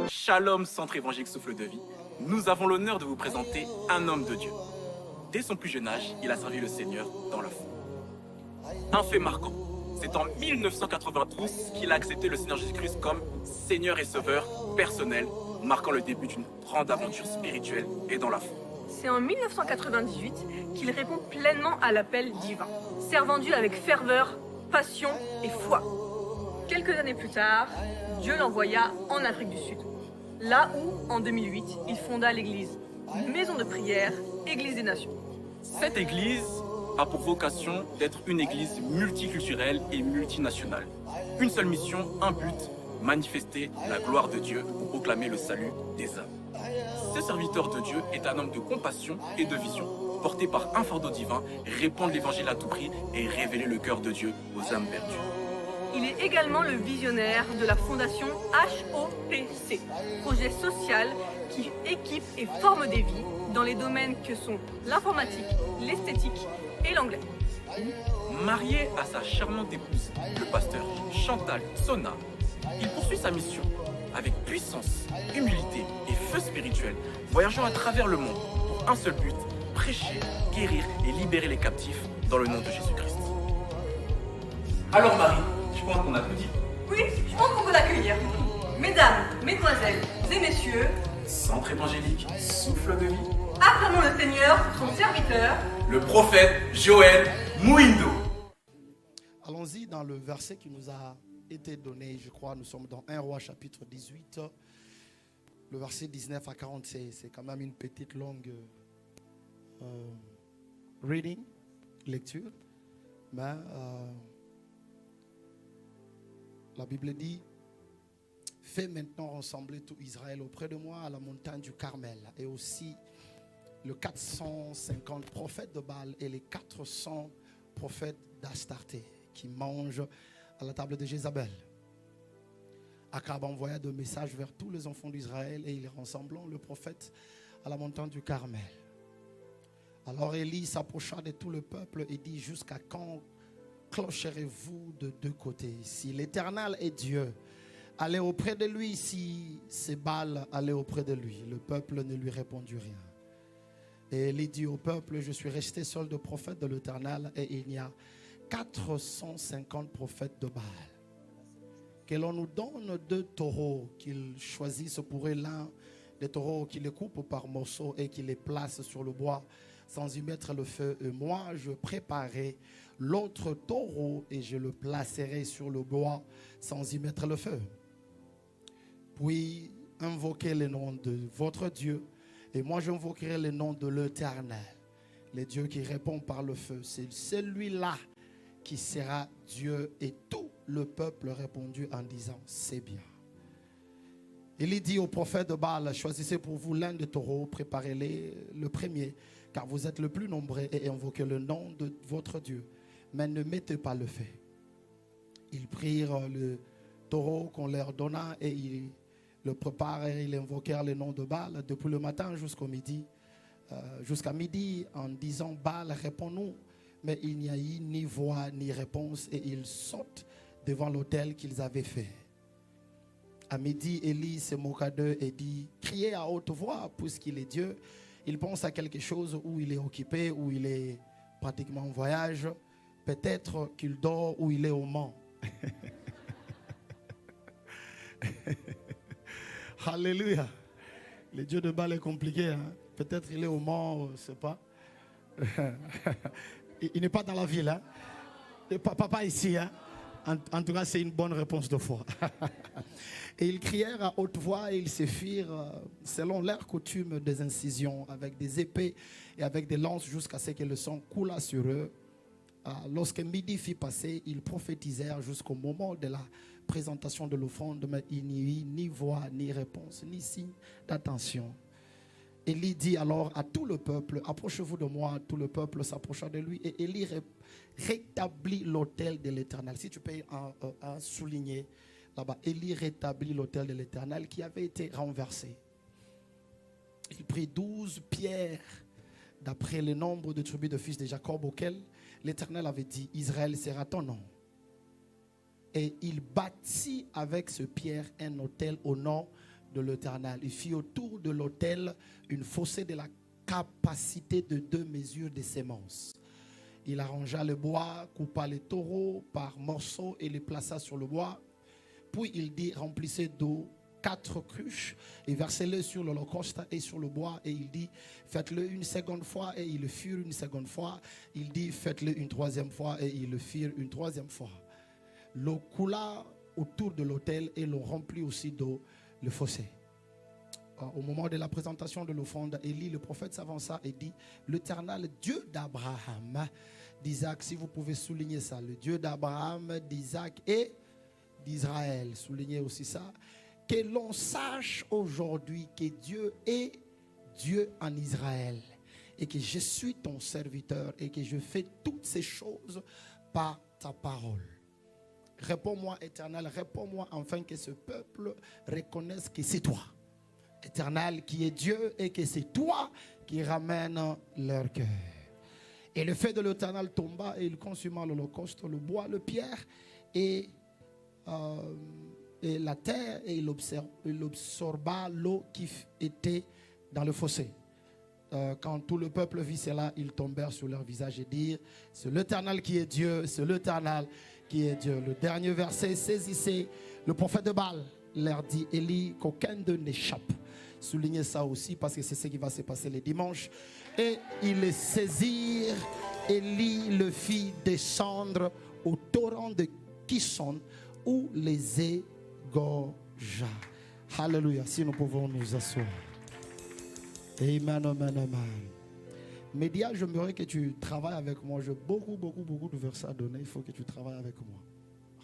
Shalom, centre évangélique Souffle de Vie. Nous avons l'honneur de vous présenter un homme de Dieu. Dès son plus jeune âge, il a servi le Seigneur dans la foi. Un fait marquant, c'est en 1992 qu'il a accepté le Seigneur Jésus-Christ comme Seigneur et Sauveur personnel, marquant le début d'une grande aventure spirituelle et dans la foi. C'est en 1998 qu'il répond pleinement à l'appel divin, servant Dieu avec ferveur, passion et foi. Quelques années plus tard, Dieu l'envoya en Afrique du Sud, là où, en 2008, il fonda l'église Maison de prière, Église des Nations. Cette église a pour vocation d'être une église multiculturelle et multinationale. Une seule mission, un but, manifester la gloire de Dieu pour proclamer le salut des âmes. Ce serviteur de Dieu est un homme de compassion et de vision, porté par un fardeau divin, répandre l'évangile à tout prix et révéler le cœur de Dieu aux âmes perdues. Il est également le visionnaire de la fondation HOPC, projet social qui équipe et forme des vies dans les domaines que sont l'informatique, l'esthétique et l'anglais. Marié à sa charmante épouse, le pasteur Chantal Sona, il poursuit sa mission avec puissance, humilité et feu spirituel, voyageant à travers le monde pour un seul but, prêcher, guérir et libérer les captifs dans le nom de Jésus-Christ. Alors Marie, je pense qu'on a tout dit. Oui, je pense qu'on peut l'accueillir. Mesdames, mesdemoiselles et messieurs, Centre évangélique Souffle de Vie, acclamons le Seigneur, son serviteur, le prophète Joël Mouindo. Allons-y dans le verset qui nous a été donné, je crois, nous sommes dans 1 Roi chapitre 18, le verset 19 à 40, c'est quand même une petite longue lecture, mais la Bible dit: fais maintenant rassembler tout Israël auprès de moi à la montagne du Carmel, et aussi les 450 prophètes de Baal et les 400 prophètes d'Astarté qui mangent à la table de Jézabel. Akab envoya des messages vers tous les enfants d'Israël et ils rassemblant le prophète à la montagne du Carmel. Alors Élie s'approcha de tout le peuple et dit: jusqu'à quand clocherez-vous de deux côtés? Si l'Éternel est Dieu, allez auprès de lui. Si c'est Baal, allez auprès de lui. Le peuple ne lui répondit rien. Et Élie dit au peuple: je suis resté seul de prophète de l'Éternel et il y a 450 prophètes de Baal. Que l'on nous donne 2 taureaux, qu'ils choisissent pour eux l'un des taureaux, qu'ils les coupent par morceaux et qu'ils les placent sur le bois sans y mettre le feu. Et moi, je préparerai l'autre taureau et je le placerai sur le bois sans y mettre le feu. Puis invoquez le nom de votre Dieu et moi j'invoquerai le nom de l'Éternel, le Dieu qui répond par le feu. C'est celui-là qui sera Dieu. Et tout le peuple répondit en disant: c'est bien. Il dit au prophète de Baal: choisissez pour vous l'un des taureaux, préparez-les le premier, car vous êtes le plus nombreux, et invoquez le nom de votre Dieu, mais ne mettez pas le feu. Ils prirent le taureau qu'on leur donna et ils le préparèrent, ils invoquèrent le nom de Baal depuis le matin jusqu'à midi en disant: Baal, réponds-nous. Mais il n'y a eu ni voix ni réponse et ils sautent devant l'autel qu'ils avaient fait. À midi, Élie se moqua d'eux et dit: criez à haute voix, puisqu'il est Dieu. Il pense à quelque chose, où il est occupé, où il est pratiquement en voyage. Peut-être qu'il dort ou il est au Mans. Alléluia. Le Dieu de Baal est compliqué. Hein? Peut-être il est au Mans, je ne sais pas. Il n'est pas dans la ville. Hein? Papa ici. Hein? En tout cas, c'est une bonne réponse de foi. Et ils crièrent à haute voix et ils se firent, selon leur coutume, des incisions avec des épées et avec des lances jusqu'à ce que le sang coulât sur eux. Lorsque midi fut passé, ils prophétisèrent jusqu'au moment de la présentation de l'offrande, mais il n'y eut ni voix, ni réponse, ni signe d'attention. Élie dit alors à tout le peuple: approchez-vous de moi. Tout le peuple s'approcha de lui et Élie rétablit l'autel de l'Éternel. Si tu peux souligner là-bas, Élie rétablit l'autel de l'Éternel qui avait été renversé. Il prit 12 pierres d'après le nombre de tribus de fils de Jacob auxquels l'Éternel avait dit: Israël sera ton nom. Et il bâtit avec ce pierre un autel au nom de l'Éternel. Il fit autour de l'autel une fossée de la capacité de 2 mesures de sémences. Il arrangea le bois, coupa les taureaux par morceaux et les plaça sur le bois. Puis il dit, remplissez d'eau 4 cruches et versez-le sur l'holocauste et sur le bois. Et il dit, faites-le une seconde fois, et ils le firent une seconde fois. Il dit, faites-le une troisième fois, et ils le firent une troisième fois. L'eau coula autour de l'autel et l'on remplit aussi d'eau le fossé. Au moment de la présentation de l'offrande, Élie, le prophète, s'avança et dit, l'Éternel, Dieu d'Abraham, d'Isaac, si vous pouvez souligner ça, le Dieu d'Abraham, d'Isaac et d'Israël, soulignez aussi ça, que l'on sache aujourd'hui que Dieu est Dieu en Israël et que je suis ton serviteur et que je fais toutes ces choses par ta parole. Réponds-moi, Éternel, réponds-moi afin que ce peuple reconnaisse que c'est toi, Éternel, qui est Dieu, et que c'est toi qui ramène leur cœur. Et le feu de l'Éternel tomba et il consuma l'holocauste, le bois, le pierre et la terre, et il absorba l'eau qui était dans le fossé. Quand tout le peuple vit cela, ils tombèrent sur leur visage et dirent, c'est l'Éternel qui est Dieu, c'est l'Éternel qui est Dieu. Le dernier verset, saisissez le prophète de Baal, leur dit Élie, qu'aucun d'eux n'échappe. Soulignez ça aussi parce que c'est ce qui va se passer les dimanches. Et ils le saisirent, Élie le fit descendre au torrent de Kishon où les égorgea. Alléluia, si nous pouvons nous asseoir. Amen, amen, amen. Média, j'aimerais que tu travailles avec moi. J'ai beaucoup de versets à donner. Il faut que tu travailles avec moi.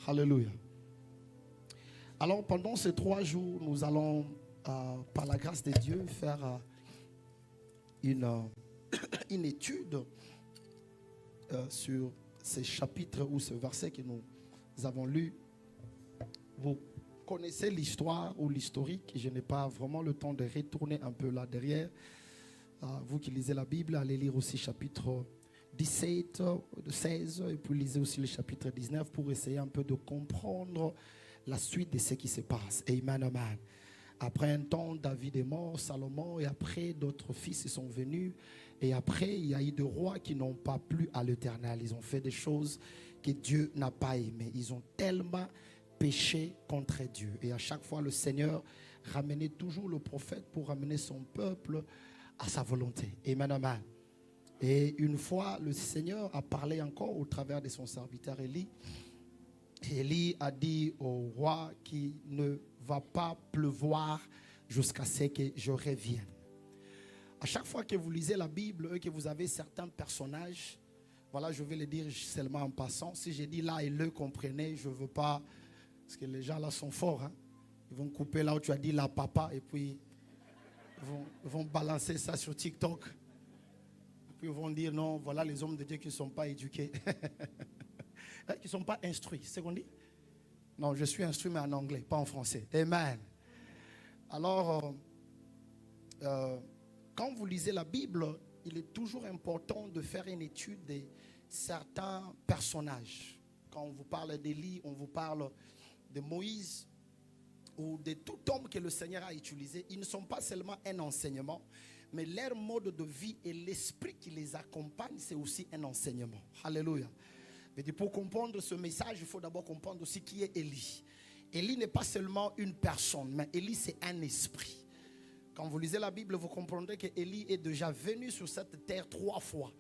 Alléluia. Alors, pendant ces 3 jours, nous allons, par la grâce de Dieu, faire une étude sur ces chapitres ou ce verset que nous avons lu. Vous connaissez l'histoire ou l'historique. Je n'ai pas vraiment le temps de retourner un peu là derrière. Vous qui lisez la Bible, allez lire aussi chapitre 17, 16, et puis lisez aussi le chapitre 19 pour essayer un peu de comprendre la suite de ce qui se passe. Amen, amen. Après un temps, David est mort, Salomon, et après d'autres fils sont venus. Et après, il y a eu des rois qui n'ont pas plu à l'Éternel. Ils ont fait des choses que Dieu n'a pas aimées. Ils ont tellement péché contre Dieu. Et à chaque fois, le Seigneur ramenait toujours le prophète pour ramener son peuple à sa volonté. Amen, amen. Et une fois, le Seigneur a parlé encore au travers de son serviteur Élie. Élie a dit au roi qu'il ne va pas pleuvoir jusqu'à ce que je revienne. À chaque fois que vous lisez la Bible et que vous avez certains personnages, voilà, je vais le dire seulement en passant. Si j'ai dit là et le comprenez, je ne veux pas, parce que les gens là sont forts, hein? Ils vont couper là où tu as dit là papa et puis ils vont balancer ça sur TikTok. Et puis ils vont dire non, voilà les hommes de Dieu qui ne sont pas éduqués. Qui ne sont pas instruits, c'est ce qu'on dit? Non, je suis instruit mais en anglais, pas en français. Amen. Alors, quand vous lisez la Bible, il est toujours important de faire une étude de certains personnages. Quand on vous parle d'Élie, on vous parle de Moïse ou de tout homme que le Seigneur a utilisé. Ils ne sont pas seulement un enseignement, mais leur mode de vie et l'esprit qui les accompagne, c'est aussi un enseignement. Alléluia. Mais pour comprendre ce message, il faut d'abord comprendre aussi qui est Élie. Élie n'est pas seulement une personne, mais Élie c'est un esprit. Quand vous lisez la Bible, vous comprendrez que Élie est déjà venu sur cette terre 3 fois.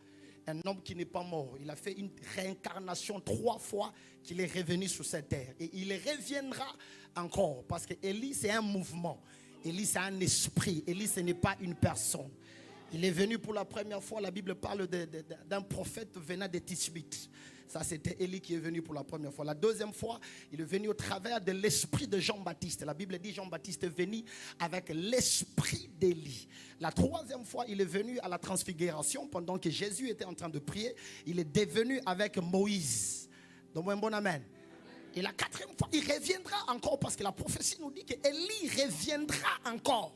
Un homme qui n'est pas mort. Il a fait une réincarnation 3 fois qu'il est revenu sur cette terre. Et il reviendra encore. Parce que Élie, c'est un mouvement. Élie, c'est un esprit. Élie, ce n'est pas une personne. Il est venu pour la première fois. La Bible parle d'un prophète venant de Tishbite. Ça, c'était Élie qui est venu pour la première fois. La deuxième fois, il est venu au travers de l'esprit de Jean-Baptiste. La Bible dit Jean-Baptiste est venu avec l'esprit d'Élie. La troisième fois, il est venu à la transfiguration pendant que Jésus était en train de prier. Il est devenu avec Moïse. Donc, un bon amen. Et la 4e fois, il reviendra encore parce que la prophétie nous dit qu'Élie reviendra encore.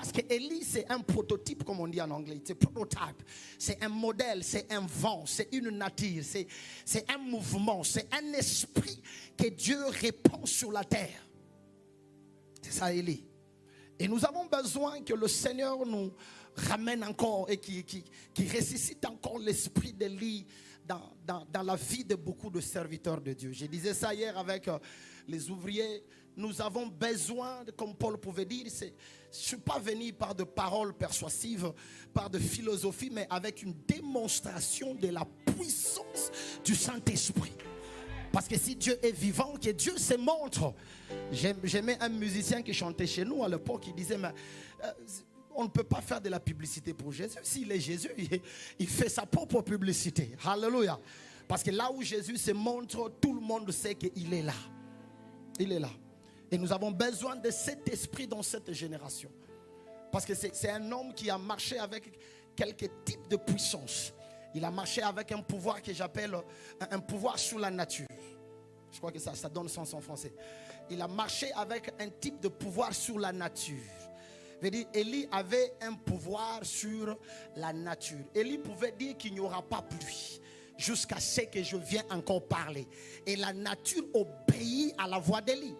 Parce que Élie, c'est un prototype, comme on dit en anglais. C'est prototype. C'est un modèle, c'est un vent, c'est une nature, c'est un mouvement, c'est un esprit que Dieu répand sur la terre. C'est ça, Élie. Et nous avons besoin que le Seigneur nous ramène encore et qui ressuscite encore l'esprit d'Élie dans la vie de beaucoup de serviteurs de Dieu. Je disais ça hier avec les ouvriers. Nous avons besoin, comme Paul pouvait dire, je ne suis pas venu par de paroles persuasives, par de philosophie, mais avec une démonstration de la puissance du Saint-Esprit. Parce que si Dieu est vivant, que Dieu se montre. J'aimais un musicien qui chantait chez nous à l'époque, qui disait, mais on ne peut pas faire de la publicité pour Jésus. S'il est Jésus, il fait sa propre publicité. Alléluia. Parce que là où Jésus se montre, tout le monde sait qu'il est là. Il est là. Et nous avons besoin de cet esprit dans cette génération. Parce que c'est un homme qui a marché avec quelques types de puissance. Il a marché avec un pouvoir que j'appelle un pouvoir sur la nature. Je crois que ça donne sens en français. Il a marché avec un type de pouvoir sur la nature. Je veux dire, Élie avait un pouvoir sur la nature. Élie pouvait dire qu'il n'y aura pas pluie jusqu'à ce que je vienne encore parler. Et la nature obéit à la voix d'Élie.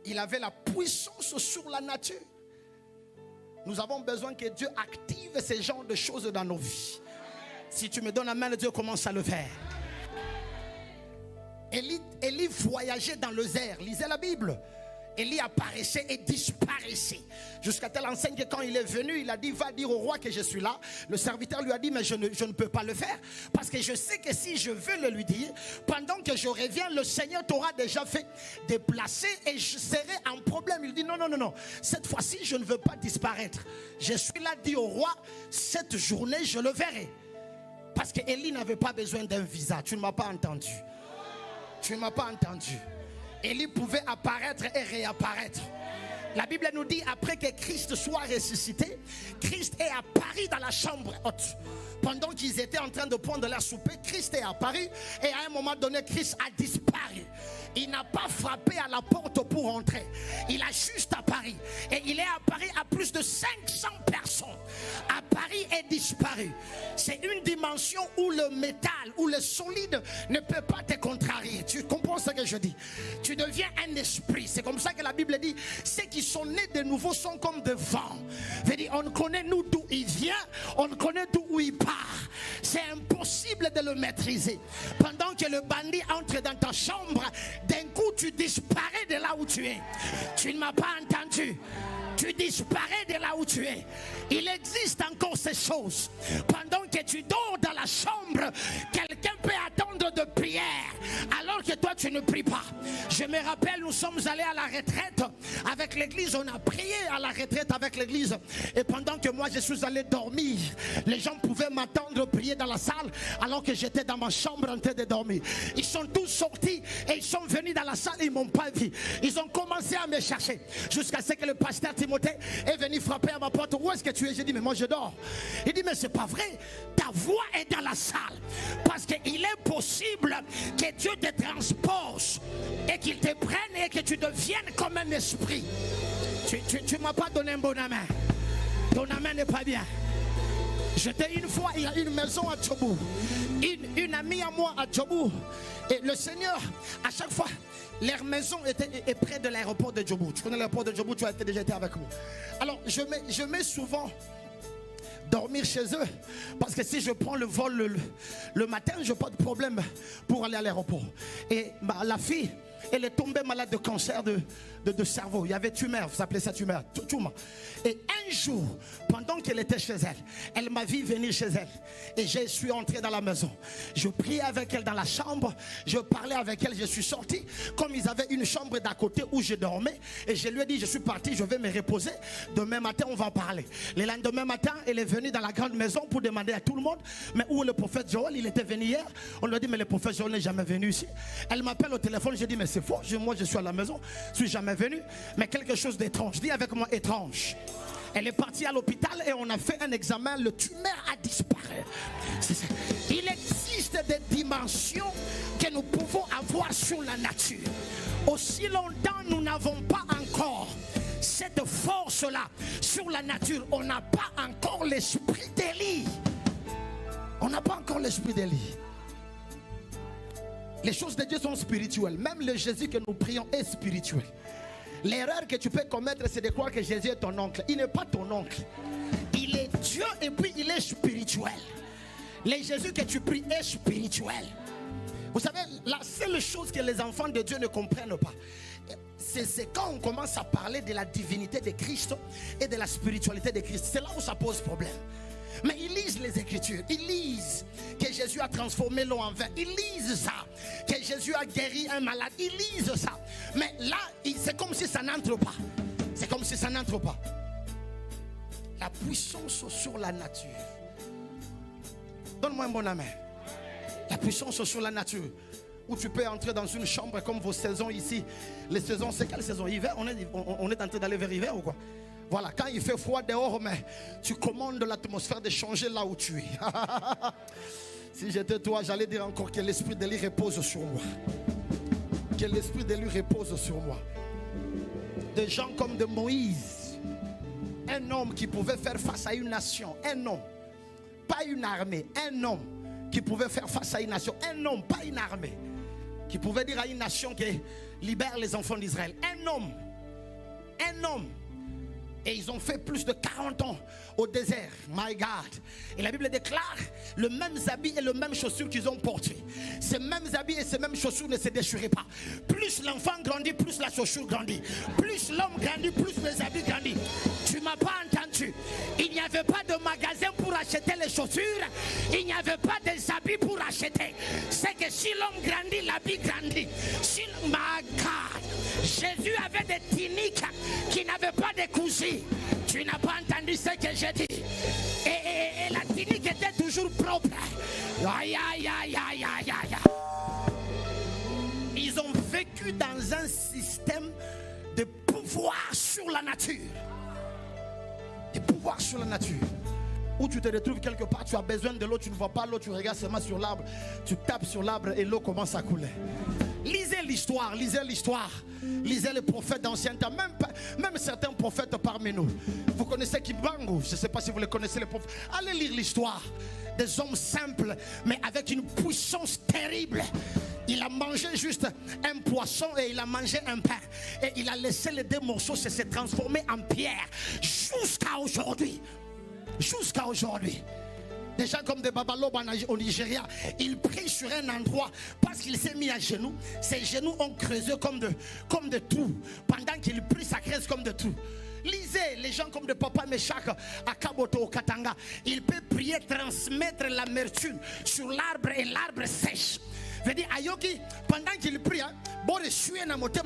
Il avait la puissance sur la nature. Nous avons besoin que Dieu active ce genre de choses dans nos vies. Si tu me donnes la main, Dieu commence à le faire. Élie voyageait dans le désert, lisait la Bible. Élie apparaissait et disparaissait. Jusqu'à telle enseigne que quand il est venu, il a dit, va dire au roi que je suis là. Le serviteur lui a dit, mais je ne peux pas le faire. Parce que je sais que si je veux le lui dire, pendant que je reviens, le Seigneur t'aura déjà fait déplacer et je serai en problème. Il dit, non. Cette fois-ci, je ne veux pas disparaître. Je suis là, dit au roi, cette journée, je le verrai. Parce que Élie n'avait pas besoin d'un visa. Tu ne m'as pas entendu. Tu ne m'as pas entendu. Élie pouvait apparaître et réapparaître. La Bible nous dit, après que Christ soit ressuscité, Christ est apparu dans la chambre haute. Pendant qu'ils étaient en train de prendre leur souper, Christ est apparu et à un moment donné, Christ a disparu. Il n'a pas frappé à la porte pour entrer. Il a juste apparu. Et il est apparu à plus de 500 personnes. Apparu et disparu. C'est une dimension où le métal, où le solide ne peut pas te contrarier. Tu comprends ce que je dis? Tu deviens un esprit. C'est comme ça que la Bible dit, ceux qui sont nés de nouveau sont comme des vents. On connaît nous d'où il vient, on connaît d'où il part. C'est impossible de le maîtriser. Pendant que le bandit entre dans ta chambre, d'un coup tu disparais de là où tu es. Tu ne m'as pas entendu. Tu disparais de là où tu es. Il existe encore ces choses. Pendant que tu dors dans la chambre, quelqu'un peut attendre de prière alors que toi tu ne pries pas. Je me rappelle, nous sommes allés à la retraite avec l'église. On a prié à la retraite avec l'église. Et pendant que moi je suis allé dormir, les gens pouvaient m'attendre prier dans la salle alors que j'étais dans ma chambre en train de dormir. Ils sont tous sortis et ils sont venus dans la salle et ils ne m'ont pas vu. Ils ont commencé à me chercher jusqu'à ce que le pasteur Timothée est venu frapper à ma porte. Où est-ce que tu es? J'ai dit, mais moi je dors. Il dit, mais c'est pas vrai. Ta voix est dans la salle. Parce qu'il est possible que Dieu te transpose et qu'il te prenne et que tu deviennes comme un esprit. Tu ne m'as pas donné un bon amen. Ton amen n'est pas bien. J'étais une fois, il y a une maison à Djobou. Une amie à moi à Djobou. Et le Seigneur, à chaque fois, leur maison est près de l'aéroport de Djobou. Tu connais l'aéroport de Djobou, tu as déjà été avec moi. Alors, je mets souvent dormir chez eux. Parce que si je prends le vol le matin, je n'ai pas de problème pour aller à l'aéroport. Et la fille, elle est tombée malade de cancer de cerveau. Il y avait tumeur, vous appelez ça tumeur. Et un jour, pendant qu'elle était chez elle, elle m'a vu venir chez elle. Et je suis entré dans la maison. Je priais avec elle dans la chambre. Je parlais avec elle. Je suis sorti. Comme ils avaient une chambre d'à côté où je dormais. Et je lui ai dit, je suis parti, je vais me reposer. Demain matin, on va parler. Le lendemain matin, elle est venue dans la grande maison pour demander à tout le monde, mais où est le prophète Joël? Il était venu hier. On lui a dit, mais le prophète Joël n'est jamais venu ici. Elle m'appelle au téléphone. Je dis, mais c'est faux. Moi, je suis à la maison. Je suis jamais venu. Mais quelque chose d'étrange. Dis avec moi, étrange. Elle est partie à l'hôpital et on a fait un examen. Le tumeur a disparu. Il existe des dimensions que nous pouvons avoir sur la nature. Aussi longtemps nous n'avons pas encore cette force-là sur la nature. On n'a pas encore l'esprit d'Élie. On n'a pas encore l'esprit d'Élie. Les choses de Dieu sont spirituelles. Même le Jésus que nous prions est spirituel. L'erreur que tu peux commettre, c'est de croire que Jésus est ton oncle. Il n'est pas ton oncle. Il est Dieu et puis il est spirituel. Le Jésus que tu pries est spirituel. Vous savez, la seule chose que les enfants de Dieu ne comprennent pas, c'est quand on commence à parler de la divinité de Christ et de la spiritualité de Christ. C'est là où ça pose problème. Mais ils lisent les Écritures, ils lisent que Jésus a transformé l'eau en vin, ils lisent ça, que Jésus a guéri un malade, ils lisent ça. Mais là, c'est comme si ça n'entre pas. C'est comme si ça n'entre pas. La puissance sur la nature. Donne-moi un bon amen. La puissance sur la nature. Où tu peux entrer dans une chambre comme vos saisons ici. Les saisons, c'est quelle saison? Hiver? On est en train d'aller vers hiver ou quoi? Voilà, quand il fait froid dehors, mais tu commandes l'atmosphère de changer là où tu es. Si j'étais toi, j'allais dire encore que l'esprit de lui repose sur moi. Que l'esprit de lui repose sur moi. Des gens comme de Moïse. Un homme qui pouvait faire face à une nation. Un homme. Pas une armée. Un homme qui pouvait faire face à une nation. Un homme, pas une armée. Qui pouvait dire à une nation que libère les enfants d'Israël. Un homme. Un homme. Et ils ont fait plus de 40 ans au désert. My God. Et la Bible déclare le même habit et le même chaussure qu'ils ont porté. Ces mêmes habits et ces mêmes chaussures ne se déchiraient pas. Plus l'enfant grandit, plus la chaussure grandit. Plus l'homme grandit, plus les habits grandissent. Tu m'as pas entendu. Il n'y avait pas de magasin pour acheter les chaussures. Il n'y avait pas des habits pour acheter. C'est que si l'homme grandit, l'habit grandit. Si, my God. Jésus avait des tuniques qui n'avaient pas de cousis. Tu n'as pas entendu ce que j'ai dit. Et la tunique était toujours propre. Aïe, aïe, aïe, aïe, aïe, aïe. Ils ont vécu dans un système de pouvoir sur la nature. De pouvoir sur la nature. Où tu te retrouves quelque part, tu as besoin de l'eau, tu ne vois pas l'eau, tu regardes seulement sur l'arbre, tu tapes sur l'arbre et l'eau commence à couler. Lisez l'histoire, lisez l'histoire. Lisez les prophètes d'Ancien Temps, même certains prophètes parmi nous. Vous connaissez Kibangu, je ne sais pas si vous les connaissez les prophètes. Allez lire l'histoire des hommes simples, mais avec une puissance terrible. Il a mangé juste un poisson et il a mangé un pain. Et il a laissé les deux morceaux se transformer en pierre. Jusqu'à aujourd'hui. Jusqu'à aujourd'hui. Des gens comme des Babalob au Nigeria, il prie sur un endroit parce qu'il s'est mis à genoux. Ses genoux ont creusé comme de trous. Pendant qu'il prie, ça creuse comme de trous. Lisez les gens comme de Papa Meshach à Kaboto au Katanga. Il peut prier, transmettre l'amertume sur l'arbre et l'arbre sèche. Je veux dire, Ayoki, pendant qu'il prie,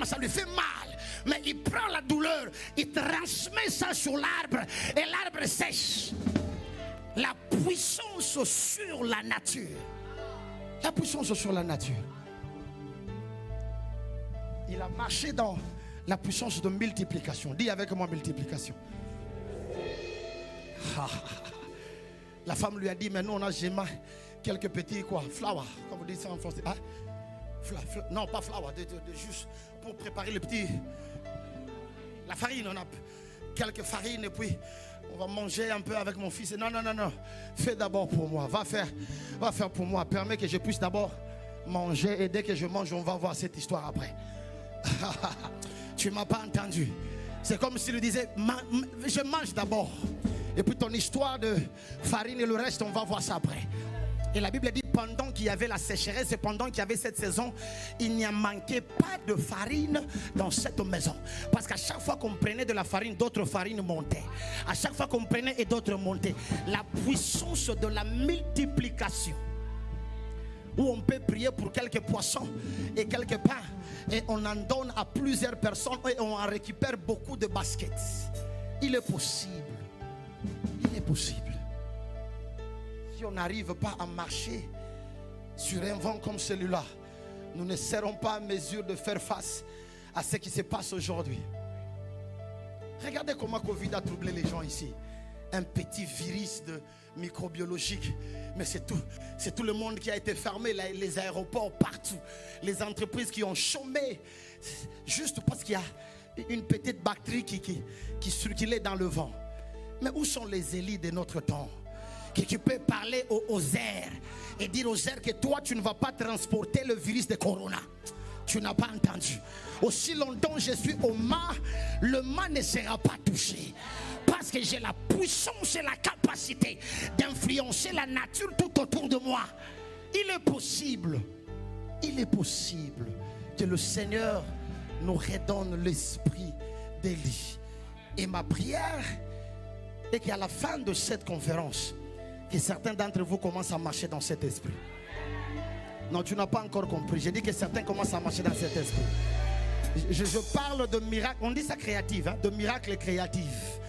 ça lui fait mal. Mais il prend la douleur, il transmet ça sur l'arbre et l'arbre sèche. La puissance sur la nature. La puissance sur la nature. Il a marché dans la puissance de multiplication. Dis avec moi multiplication. La femme lui a dit, mais nous on a jamais quelques petits quoi, flour, comme vous dites ça en français. Hein? Non, pas flour, juste pour préparer le petit. La farine, on a quelques farines et puis on va manger un peu avec mon fils. Non. Fais d'abord pour moi. Va faire pour moi. Permets que je puisse d'abord manger. Et dès que je mange, on va voir cette histoire après. Tu ne m'as pas entendu. C'est comme s'il lui disait, je mange d'abord. Et puis ton histoire de farine et le reste, on va voir ça après. Et la Bible dit, pendant qu'il y avait la sécheresse et pendant qu'il y avait cette saison, il n'y a manqué pas de farine dans cette maison. Parce qu'à chaque fois qu'on prenait de la farine, d'autres farines montaient. À chaque fois qu'on prenait et d'autres montaient. La puissance de la multiplication. Où on peut prier pour quelques poissons et quelques pains. Et on en donne à plusieurs personnes et on en récupère beaucoup de baskets. Il est possible. Il est possible. Si on n'arrive pas à marcher sur un vent comme celui-là, nous ne serons pas en mesure de faire face à ce qui se passe aujourd'hui. Regardez comment Covid a troublé les gens ici. Un petit virus microbiologique. Mais c'est tout le monde qui a été fermé, les aéroports partout, les entreprises qui ont chômé, juste parce qu'il y a une petite bactérie qui circulait dans le vent. Mais où sont les Élis de notre temps? Que tu peux parler aux airs et dire aux airs que toi tu ne vas pas transporter le virus de Corona. Tu n'as pas entendu. Aussi longtemps je suis au mât, le mât ne sera pas touché. Parce que j'ai la puissance et la capacité d'influencer la nature tout autour de moi. Il est possible que le Seigneur nous redonne l'esprit d'Élie. Et ma prière est qu'à la fin de cette conférence, que certains d'entre vous commencent à marcher dans cet esprit. Non, tu n'as pas encore compris. J'ai dit que certains commencent à marcher dans cet esprit. Je parle de miracles. On dit ça créatif, hein, de miracles créatifs.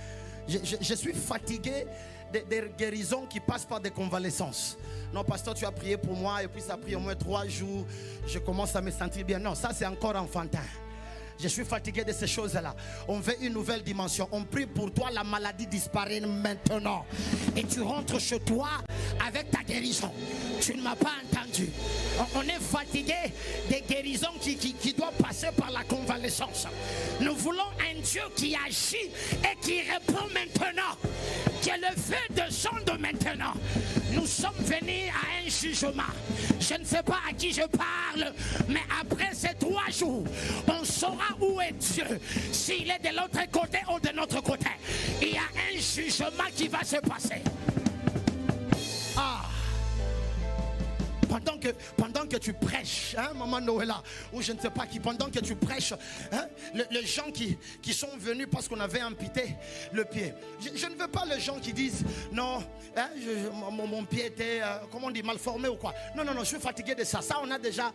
Je suis fatigué des guérisons qui passent par des convalescences. Non, pasteur, tu as prié pour moi et puis ça a pris au moins 3 jours. Je commence à me sentir bien. Non, ça c'est encore enfantin. Je suis fatigué de ces choses-là. On veut une nouvelle dimension. On prie pour toi, la maladie disparaît maintenant. Et tu rentres chez toi avec ta guérison. Tu ne m'as pas entendu. On est fatigué des guérisons qui doivent passer par la convalescence. Nous voulons un Dieu qui agit et qui répond maintenant. Que le feu descende maintenant. Nous sommes venus à un jugement. Je ne sais pas à qui je parle, mais après ces 3 jours, on saura où est Dieu, s'il est de l'autre côté ou de notre côté. Il y a un jugement qui va se passer. Pendant que tu prêches, hein, Maman Noëlla, ou je ne sais pas qui, pendant que tu prêches, hein, les gens qui sont venus parce qu'on avait amputé le pied. Je ne veux pas les gens qui disent non, hein, mon pied était, comment on dit, mal formé ou quoi. Non, je suis fatigué de ça. Ça, on a déjà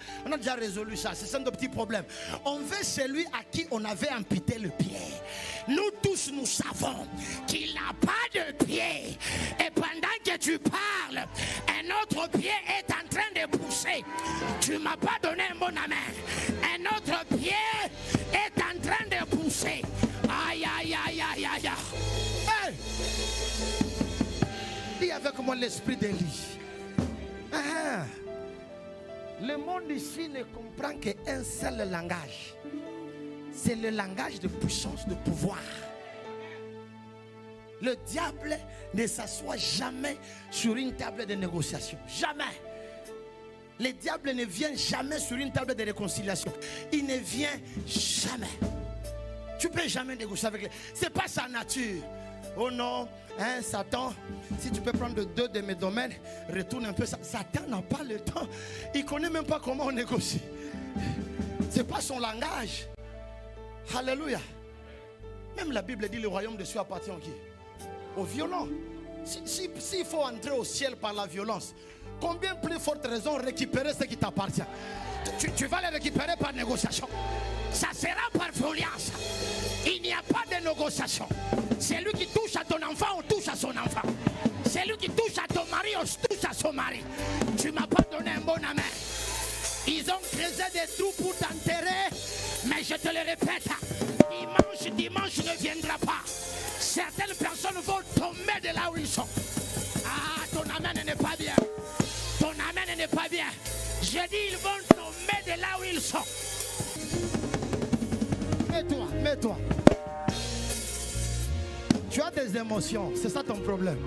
résolu ça. C'est un de petits problèmes. On veut celui à qui on avait amputé le pied. Nous tous, nous savons qu'il n'a pas de pied. Et pendant que tu parles, un autre pied est en train de pousser. Tu ne m'as pas donné un bon amen. Un autre pied est en train de pousser. Aïe, aïe, aïe, aïe, aïe. Hey! Dis avec moi l'esprit d'Élie. Le monde ici ne comprend qu'un seul langage. C'est le langage de puissance, de pouvoir. Le diable ne s'assoit jamais sur une table de négociation. Jamais. Le diable ne vient jamais sur une table de réconciliation. Il ne vient jamais. Tu ne peux jamais négocier avec lui. Ce n'est pas sa nature. Oh non, hein, Satan, si tu peux prendre 2 de mes domaines, retourne un peu. Satan n'a pas le temps. Il ne connaît même pas comment on négocie. Ce n'est pas son langage. Alléluia. Même la Bible dit le royaume de Dieu appartient à qui? Aux violents. S'il faut entrer au ciel par la violence, combien plus forte raison récupérer ce qui t'appartient? Tu vas le récupérer par négociation. Ça sera par violence. Il n'y a pas de négociation. Celui qui touche à ton enfant, on touche à son enfant. Celui qui touche à ton mari, on touche à son mari. Tu ne m'as pas donné un bon amen. Ils ont creusé des trous pour t'enterrer. Mais je te le répète, dimanche ne viendra pas. Certaines personnes vont tomber de là où ils sont. Ah, ton amen n'est pas bien. Ton amen n'est pas bien. Je dis, ils vont tomber de là où ils sont. Mets-toi. Tu as des émotions, c'est ça ton problème.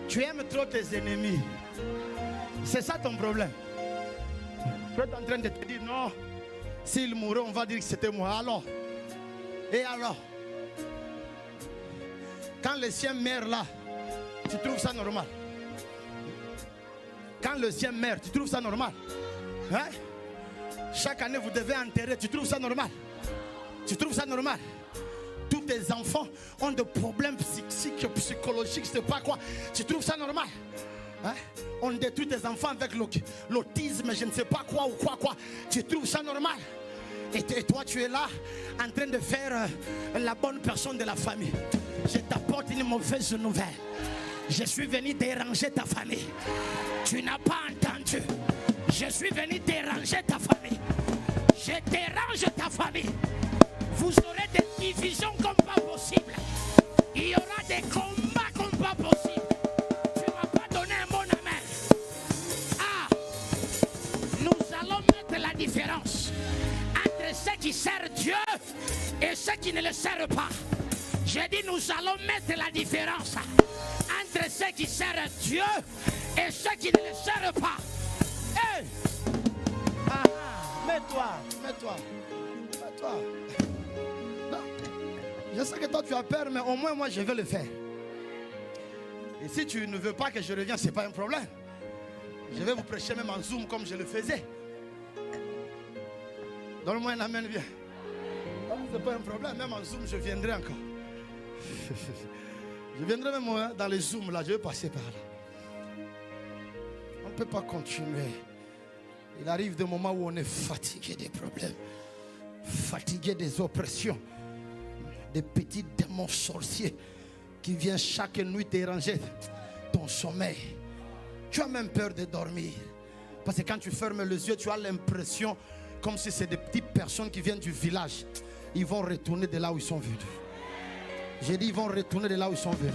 Tu aimes trop tes ennemis. C'est ça ton problème. Tu es en train de te dire non. S'il mourait, on va dire que c'était moi. Alors, et alors, quand le sien meurt là, tu trouves ça normal? Quand le sien meurt, tu trouves ça normal? Hein? Chaque année, vous devez enterrer, tu trouves ça normal? Tu trouves ça normal? Tous tes enfants ont des problèmes psychiques, psychologiques, je ne sais pas quoi. Tu trouves ça normal? Hein? On détruit tes enfants avec l'autisme, je ne sais pas quoi ou quoi. Tu trouves ça normal? Et toi, tu es là en train de faire la bonne personne de la famille. Je t'apporte une mauvaise nouvelle. Je suis venu déranger ta famille. Tu n'as pas entendu. Je suis venu déranger ta famille. Je dérange ta famille. Vous aurez des divisions comme pas possible. Il y aura des combats comme pas possible. Tu ne m'as pas donné un bon amen. Ah, nous allons mettre la différence entre ceux qui servent Dieu et ceux qui ne le servent pas. J'ai dit, nous allons mettre la différence entre ceux qui servent Dieu et ceux qui ne le servent pas. Hey! Mets-toi. Non. Je sais que toi tu as peur, mais au moins moi je vais le faire. Et si tu ne veux pas que je revienne, ce n'est pas un problème. Je vais vous prêcher même en Zoom comme je le faisais. Donne-moi un amen bien. Ce n'est pas un problème, même en Zoom je viendrai encore. Je viendrai même dans les Zooms là, je vais passer par là. On ne peut pas continuer. Il arrive des moments où on est fatigué des problèmes, fatigué des oppressions, des petits démons sorciers qui viennent chaque nuit déranger ton sommeil. Tu as même peur de dormir. Parce que quand tu fermes les yeux, tu as l'impression comme si c'est des petites personnes qui viennent du village. Ils vont retourner de là où ils sont venus. J'ai dit, ils vont retourner de là où ils sont venus.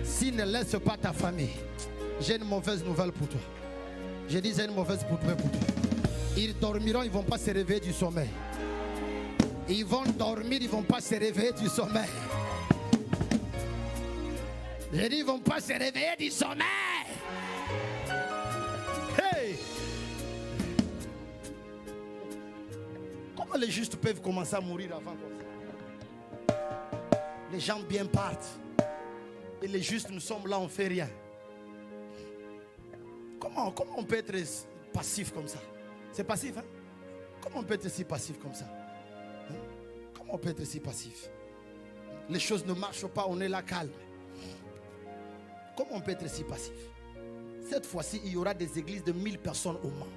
S'ils ne laissent pas ta famille, j'ai une mauvaise nouvelle pour toi. J'ai dit, j'ai une mauvaise nouvelle pour toi. Ils dormiront, ils ne vont pas se réveiller du sommeil. Ils vont dormir, ils ne vont pas se réveiller du sommeil. J'ai dit, ils ne vont pas se réveiller du sommeil. Hey! Comment les justes peuvent commencer à mourir avant comme ça? Les gens bien partent. Et les justes, nous sommes là, on ne fait rien. Comment on peut être passif comme ça? C'est passif, hein? Comment on peut être si passif comme ça? Hein? Comment on peut être si passif? Les choses ne marchent pas, on est là calme. Comment on peut être si passif? Cette fois-ci, il y aura des églises de 1000 personnes au moins.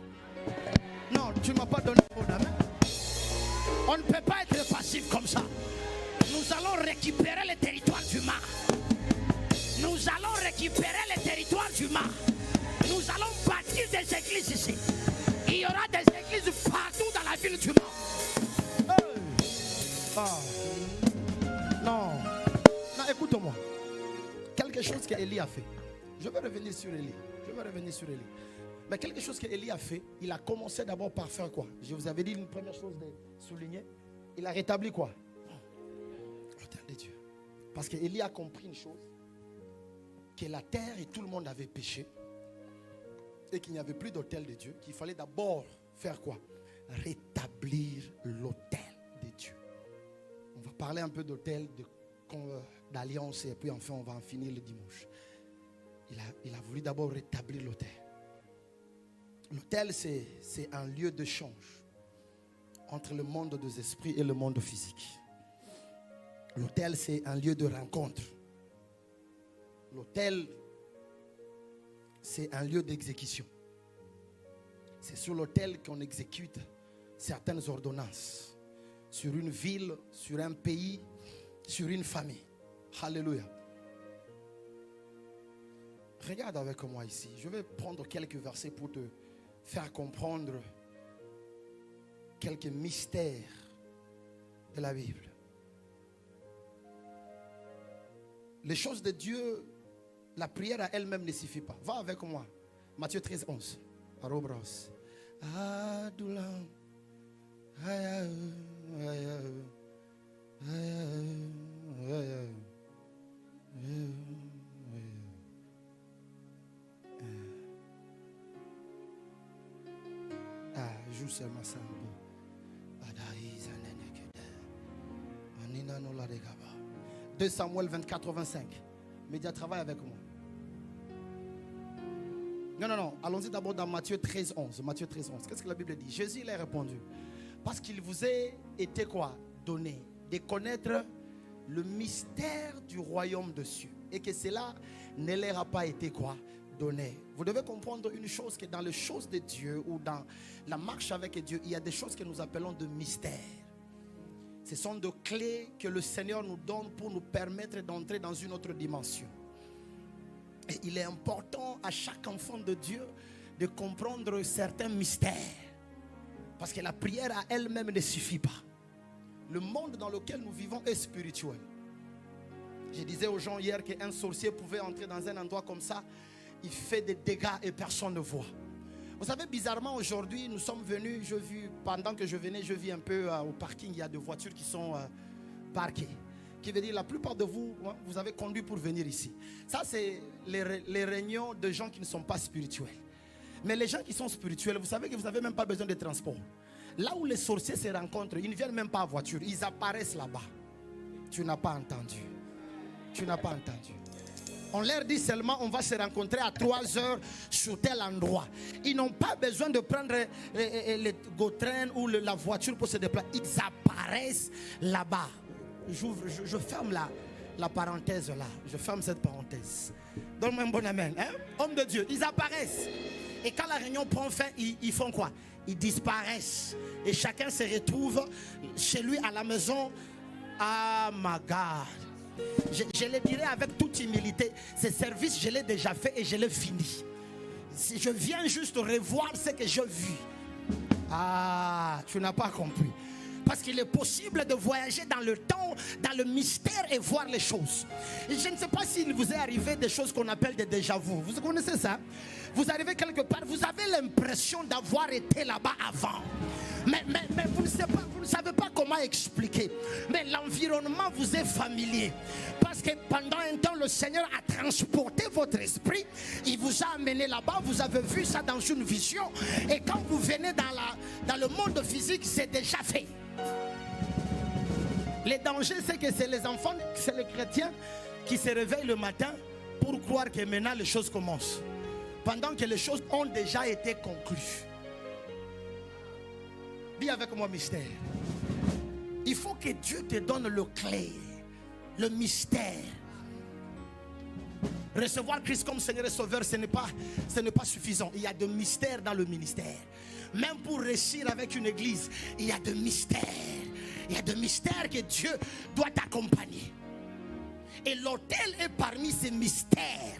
Non, tu ne m'as pas donné mon amen. On ne peut pas être passif comme ça. Nous allons récupérer le territoire du Mât. Nous allons récupérer le territoire du Mât. Nous allons bâtir des églises ici. Il y aura des églises partout dans la ville du Mât. Non, écoute-moi. Quelque chose qu'Élie a fait. Je vais revenir sur Élie. Mais quelque chose qu'Élie a fait, il a commencé d'abord par faire quoi? Je vous avais dit une première chose de souligner. Il a rétabli quoi? L'autel de Dieu. Parce qu'Élie a compris une chose. Que la terre et tout le monde avait péché. Et qu'il n'y avait plus d'autel de Dieu. Qu'il fallait d'abord faire quoi? Rétablir l'autel de Dieu. On va parler un peu d'autel, d'alliance. Et puis enfin on va en finir le dimanche. Il a voulu d'abord rétablir l'autel. L'autel, c'est un lieu d'échange entre le monde des esprits et le monde physique. L'autel, c'est un lieu de rencontre. L'autel, c'est un lieu d'exécution. C'est sur l'autel qu'on exécute certaines ordonnances. Sur une ville, sur un pays, sur une famille. Alléluia. Regarde avec moi ici. Je vais prendre quelques versets pour te faire comprendre quelques mystères de la Bible. Les choses de Dieu, la prière à elle-même ne suffit pas. Va avec moi. Matthieu 13, 11. Arobros. Adulam. Joue seulement ça. 2 Samuel 24, 25. Média, travaille avec moi. Non. Allons-y d'abord dans Matthieu 13, 11. Matthieu 13, 11. Qu'est-ce que la Bible dit? Jésus leur a répondu. Parce qu'il vous est été quoi? Donné de connaître le mystère du royaume des cieux. Et que cela ne leur a pas été quoi? Donné. Vous devez comprendre une chose, que dans les choses de Dieu ou dans la marche avec Dieu, il y a des choses que nous appelons de mystères. Ce sont des clés que le Seigneur nous donne pour nous permettre d'entrer dans une autre dimension. Et il est important à chaque enfant de Dieu de comprendre certains mystères. Parce que la prière à elle-même ne suffit pas. Le monde dans lequel nous vivons est spirituel. Je disais aux gens hier qu'un sorcier pouvait entrer dans un endroit comme ça. Il fait des dégâts et personne ne voit. Vous savez, bizarrement, aujourd'hui, nous sommes venus, pendant que je venais, je vis un peu au parking, il y a des voitures qui sont parquées. Qui veut dire, la plupart de vous, vous avez conduit pour venir ici. Ça, c'est les réunions de gens qui ne sont pas spirituels. Mais les gens qui sont spirituels, vous savez que vous n'avez même pas besoin de transport. Là où les sorciers se rencontrent, ils ne viennent même pas en voiture, ils apparaissent là-bas. Tu n'as pas entendu. Tu n'as pas entendu. On leur dit seulement, on va se rencontrer à 3 heures sur tel endroit. Ils n'ont pas besoin de prendre les go-train ou la voiture pour se déplacer. Ils apparaissent là-bas. Je ferme la parenthèse là. Je ferme cette parenthèse. Donne-moi un bon amen. Hein? Homme de Dieu, ils apparaissent. Et quand la réunion prend fin, ils font quoi? Ils disparaissent. Et chacun se retrouve chez lui à la maison. Ah, my God. Je le dirais avec toute humilité, ce service, je l'ai déjà fait et je l'ai fini. Si je viens juste revoir ce que j'ai vu. Ah, tu n'as pas compris. Parce qu'il est possible de voyager dans le temps, dans le mystère et voir les choses. Et je ne sais pas s'il vous est arrivé des choses qu'on appelle des déjà-vu. Vous connaissez ça? Vous arrivez quelque part, vous avez l'impression d'avoir été là-bas avant. Mais vous ne savez pas comment expliquer. Mais l'environnement vous est familier. Parce que pendant un temps, le Seigneur a transporté votre esprit. Il vous a amené là-bas. Vous avez vu ça dans une vision. Et quand vous venez dans le monde physique, c'est déjà fait. Le danger, c'est que c'est les enfants, c'est les chrétiens qui se réveillent le matin pour croire que maintenant les choses commencent. Pendant que les choses ont déjà été conclues. Dis avec moi mystère. Il faut que Dieu te donne le clé, le mystère. Recevoir Christ comme Seigneur et Sauveur, ce n'est pas suffisant. Il y a de mystères dans le ministère. Même pour réussir avec une église, il y a de mystères. Il y a de mystères que Dieu doit accompagner. Et l'autel est parmi ces mystères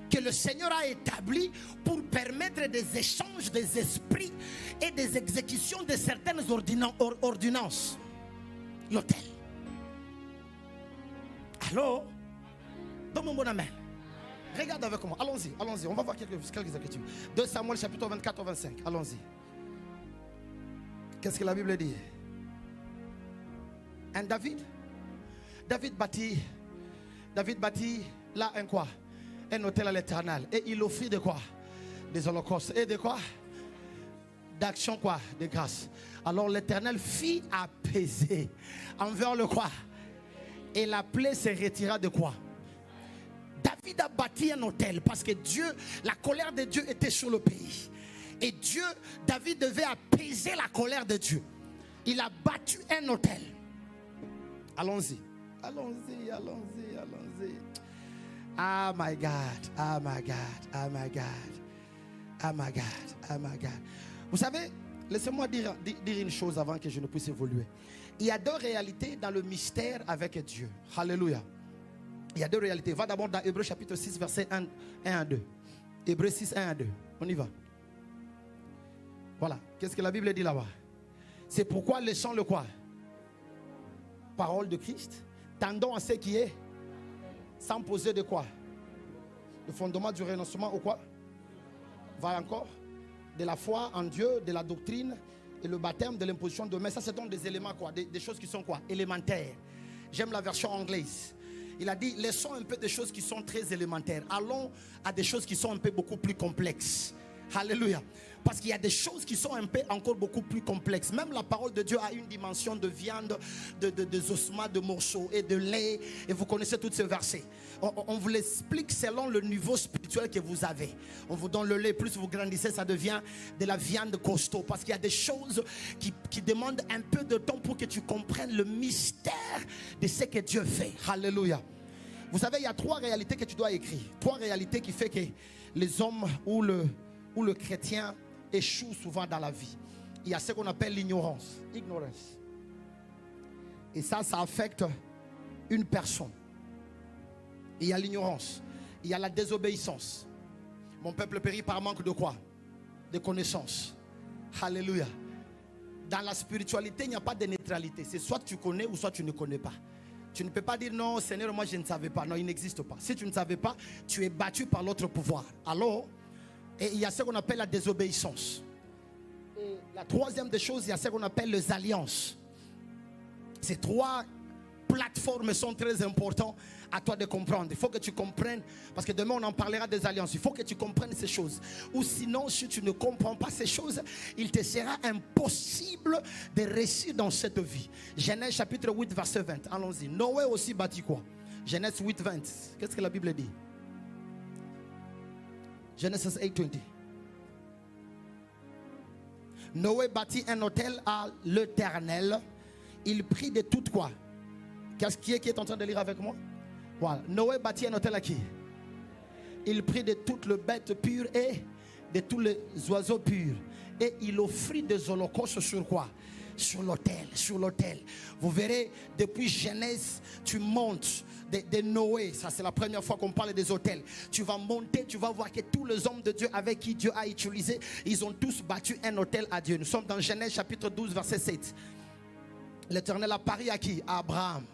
que le Seigneur a établi pour permettre des échanges des esprits et des exécutions de certaines ordonnances. L'autel. Allô? Donne-moi mon amen. Regarde avec moi. Allons-y. On va voir quelques écritures. 2 Samuel chapitre 24 au 25. Allons-y. Qu'est-ce que la Bible dit? Un David bâtit là un quoi? Un hôtel à l'Éternel. Et il offrit de quoi? Des holocaustes. Et de quoi? D'action quoi? De grâce. Alors l'Éternel fit apaiser envers le quoi? Et la plaie se retira de quoi? David a bâti un hôtel parce que Dieu, la colère de Dieu était sur le pays. Et David devait apaiser la colère de Dieu. Il a bâti un hôtel. Allons-y. Ah my God. Vous savez, laissez-moi dire une chose avant que je ne puisse évoluer. Il y a 2 réalités dans le mystère avec Dieu. Alléluia. Il y a 2 réalités. Va d'abord dans Hébreux chapitre 6, verset 1 à 2. Hébreux 6, 1 à 2. On y va. Voilà. Qu'est-ce que la Bible dit là-bas? C'est pourquoi laissons le quoi? Parole de Christ. Tendons à ce qui est. Sans poser de quoi? Le fondement du renoncement au quoi? Va encore. De la foi en Dieu, de la doctrine et le baptême, de l'imposition de main. Ça, c'est donc des éléments quoi? Des choses qui sont quoi? Élémentaires. J'aime la version anglaise. Il a dit, laissons un peu des choses qui sont très élémentaires. Allons à des choses qui sont un peu beaucoup plus complexes. Alléluia. Parce qu'il y a des choses qui sont un peu encore beaucoup plus complexes. Même la parole de Dieu a une dimension de viande, de ossements, de morceaux et de lait. Et vous connaissez tous ces versets. On vous l'explique selon le niveau spirituel que vous avez. On vous donne le lait, plus vous grandissez, ça devient de la viande costaud. Parce qu'il y a des choses qui demandent un peu de temps pour que tu comprennes le mystère de ce que Dieu fait. Alléluia. Vous savez, il y a 3 réalités que tu dois écrire. 3 réalités qui font que les hommes ou le chrétien échoue souvent dans la vie. Il y a ce qu'on appelle l'ignorance. Et ça affecte une personne. Il y a l'ignorance. Il y a la désobéissance. Mon peuple périt par manque de quoi? De connaissances. Alléluia. Dans la spiritualité, il n'y a pas de neutralité. C'est soit tu connais ou soit tu ne connais pas. Tu ne peux pas dire non, Seigneur, moi je ne savais pas. Non, il n'existe pas. Si tu ne savais pas, tu es battu par l'autre pouvoir. Alors, Et il y a ce qu'on appelle la désobéissance. Et la troisième des choses, il y a ce qu'on appelle les alliances. Ces trois plateformes sont très importantes à toi de comprendre. Il faut que tu comprennes, parce que demain on en parlera des alliances. Il faut que tu comprennes ces choses. Ou sinon, si tu ne comprends pas ces choses, il te sera impossible de réussir dans cette vie. Genèse chapitre 8, verset 20. Allons-y. Noé aussi bâtit quoi? Genèse 8, 20. Qu'est-ce que la Bible dit? Genesis 8, 20. Noé bâtit un autel à l'Éternel. Il prit de toutes quoi? Qui est en train de lire avec moi? Voilà. Noé bâtit un autel à qui? Il prit de toutes les bêtes pures et de tous les oiseaux purs. Et il offrit des holocaustes sur quoi? Sur l'autel, sur l'autel. Vous verrez, depuis Genèse, tu montes de Noé. Ça, c'est la première fois qu'on parle des autels. Tu vas monter, tu vas voir que tous les hommes de Dieu avec qui Dieu a utilisé, ils ont tous bâti un autel à Dieu. Nous sommes dans Genèse chapitre 12, verset 7. L'Éternel a pari à qui? À Abraham.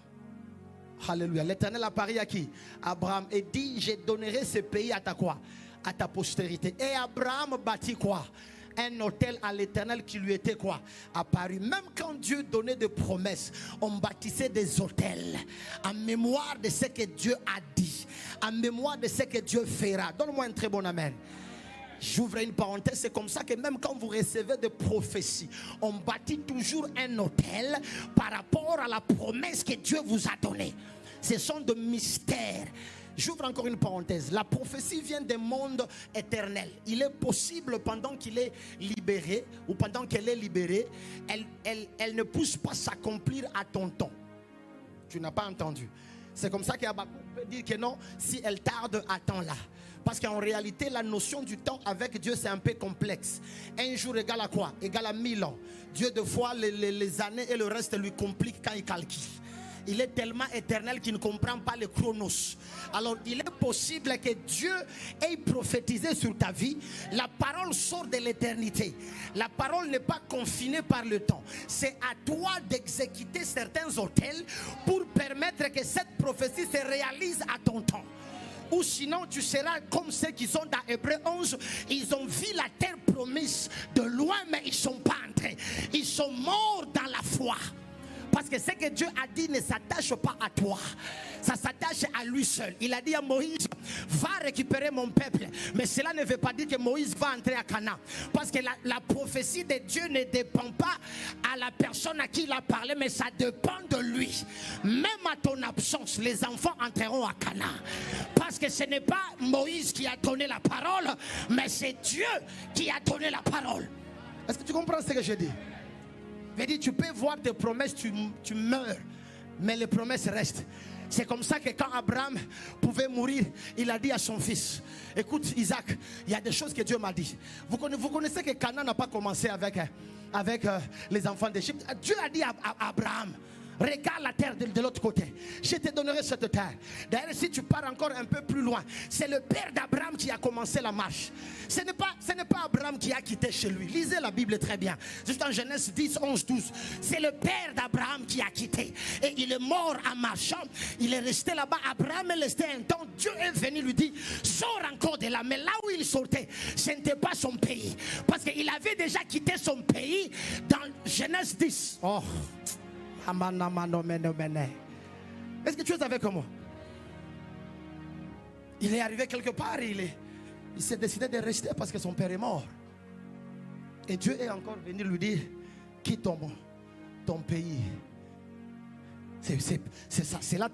Alléluia. L'Éternel a pari à qui? Abraham. Et dit, je donnerai ce pays à ta quoi? À ta postérité. Et Abraham bâtit quoi? Un autel à l'Éternel qui lui était quoi? Apparu. Même quand Dieu donnait des promesses, on bâtissait des autels en mémoire de ce que Dieu a dit, en mémoire de ce que Dieu fera. Donne-moi un très bon amen. J'ouvre une parenthèse, c'est comme ça que même quand vous recevez des prophéties, on bâtit toujours un autel par rapport à la promesse que Dieu vous a donnée. Ce sont des mystères. J'ouvre encore une parenthèse. La prophétie vient des mondes éternels. Il est possible pendant qu'il est libéré ou pendant qu'elle est libérée, elle ne pousse pas s'accomplir à ton temps. Tu n'as pas entendu. C'est comme ça qu'Abakouk peut dire que non, si elle tarde, attends-la. Parce qu'en réalité, la notion du temps avec Dieu, c'est un peu complexe. Un jour égale à quoi? Égale à 1000 ans. Dieu, des fois, les années et le reste lui complique quand il calcule. Il est tellement éternel qu'il ne comprend pas le chronos. Alors, il est possible que Dieu ait prophétisé sur ta vie. La parole sort de l'éternité. La parole n'est pas confinée par le temps. C'est à toi d'exécuter certains hôtels pour permettre que cette prophétie se réalise à ton temps. Ou sinon tu seras comme ceux qui sont dans Hébreux 11. Ils ont vu la terre promise de loin, mais ils ne sont pas entrés. Ils sont morts dans la foi. Parce que ce que Dieu a dit ne s'attache pas à toi. Ça s'attache à lui seul. Il a dit à Moïse, va récupérer mon peuple. Mais cela ne veut pas dire que Moïse va entrer à Canaan. Parce que la prophétie de Dieu ne dépend pas à la personne à qui il a parlé, mais ça dépend de lui. Même à ton absence, les enfants entreront à Canaan. Parce que ce n'est pas Moïse qui a donné la parole, mais c'est Dieu qui a donné la parole. Est-ce que tu comprends ce que je dis? Je dis, tu peux voir tes promesses, tu meurs, mais les promesses restent. C'est comme ça que quand Abraham pouvait mourir, il a dit à son fils, écoute Isaac, il y a des choses que Dieu m'a dit. Vous connaissez que Canaan n'a pas commencé avec les enfants d'Égypte. Dieu a dit à Abraham, regarde la terre de l'autre côté. Je te donnerai cette terre. D'ailleurs, si tu pars encore un peu plus loin, c'est le père d'Abraham qui a commencé la marche. Ce n'est pas Abraham qui a quitté chez lui. Lisez la Bible très bien. Juste en Genèse 10, 11, 12. C'est le père d'Abraham qui a quitté. Et il est mort en marchant. Il est resté là-bas. Abraham est resté un temps. Dieu est venu lui dire, sors encore de là. Mais là où il sortait, ce n'était pas son pays. Parce qu'il avait déjà quitté son pays dans Genèse 10. Oh. Est-ce que tu es avec moi? Il est arrivé quelque part, il s'est décidé de rester parce que son père est mort. Et Dieu est encore venu lui dire, quitte ton pays. C'est ça. Cela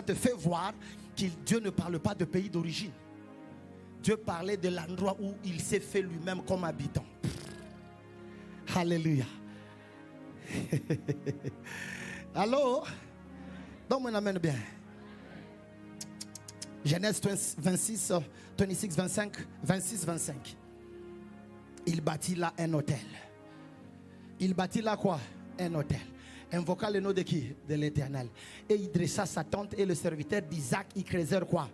te fait voir que Dieu ne parle pas de pays d'origine. Dieu parlait de l'endroit où il s'est fait lui-même comme habitant. Alléluia. Allô? Donne-moi un amen bien. Genèse 26, 25. Il bâtit là un hôtel. Il bâtit là quoi? Un hôtel. Invoqua le nom de qui? De l'Éternel. Et il dressa sa tente et le serviteur d'Isaac, ils creusèrent quoi?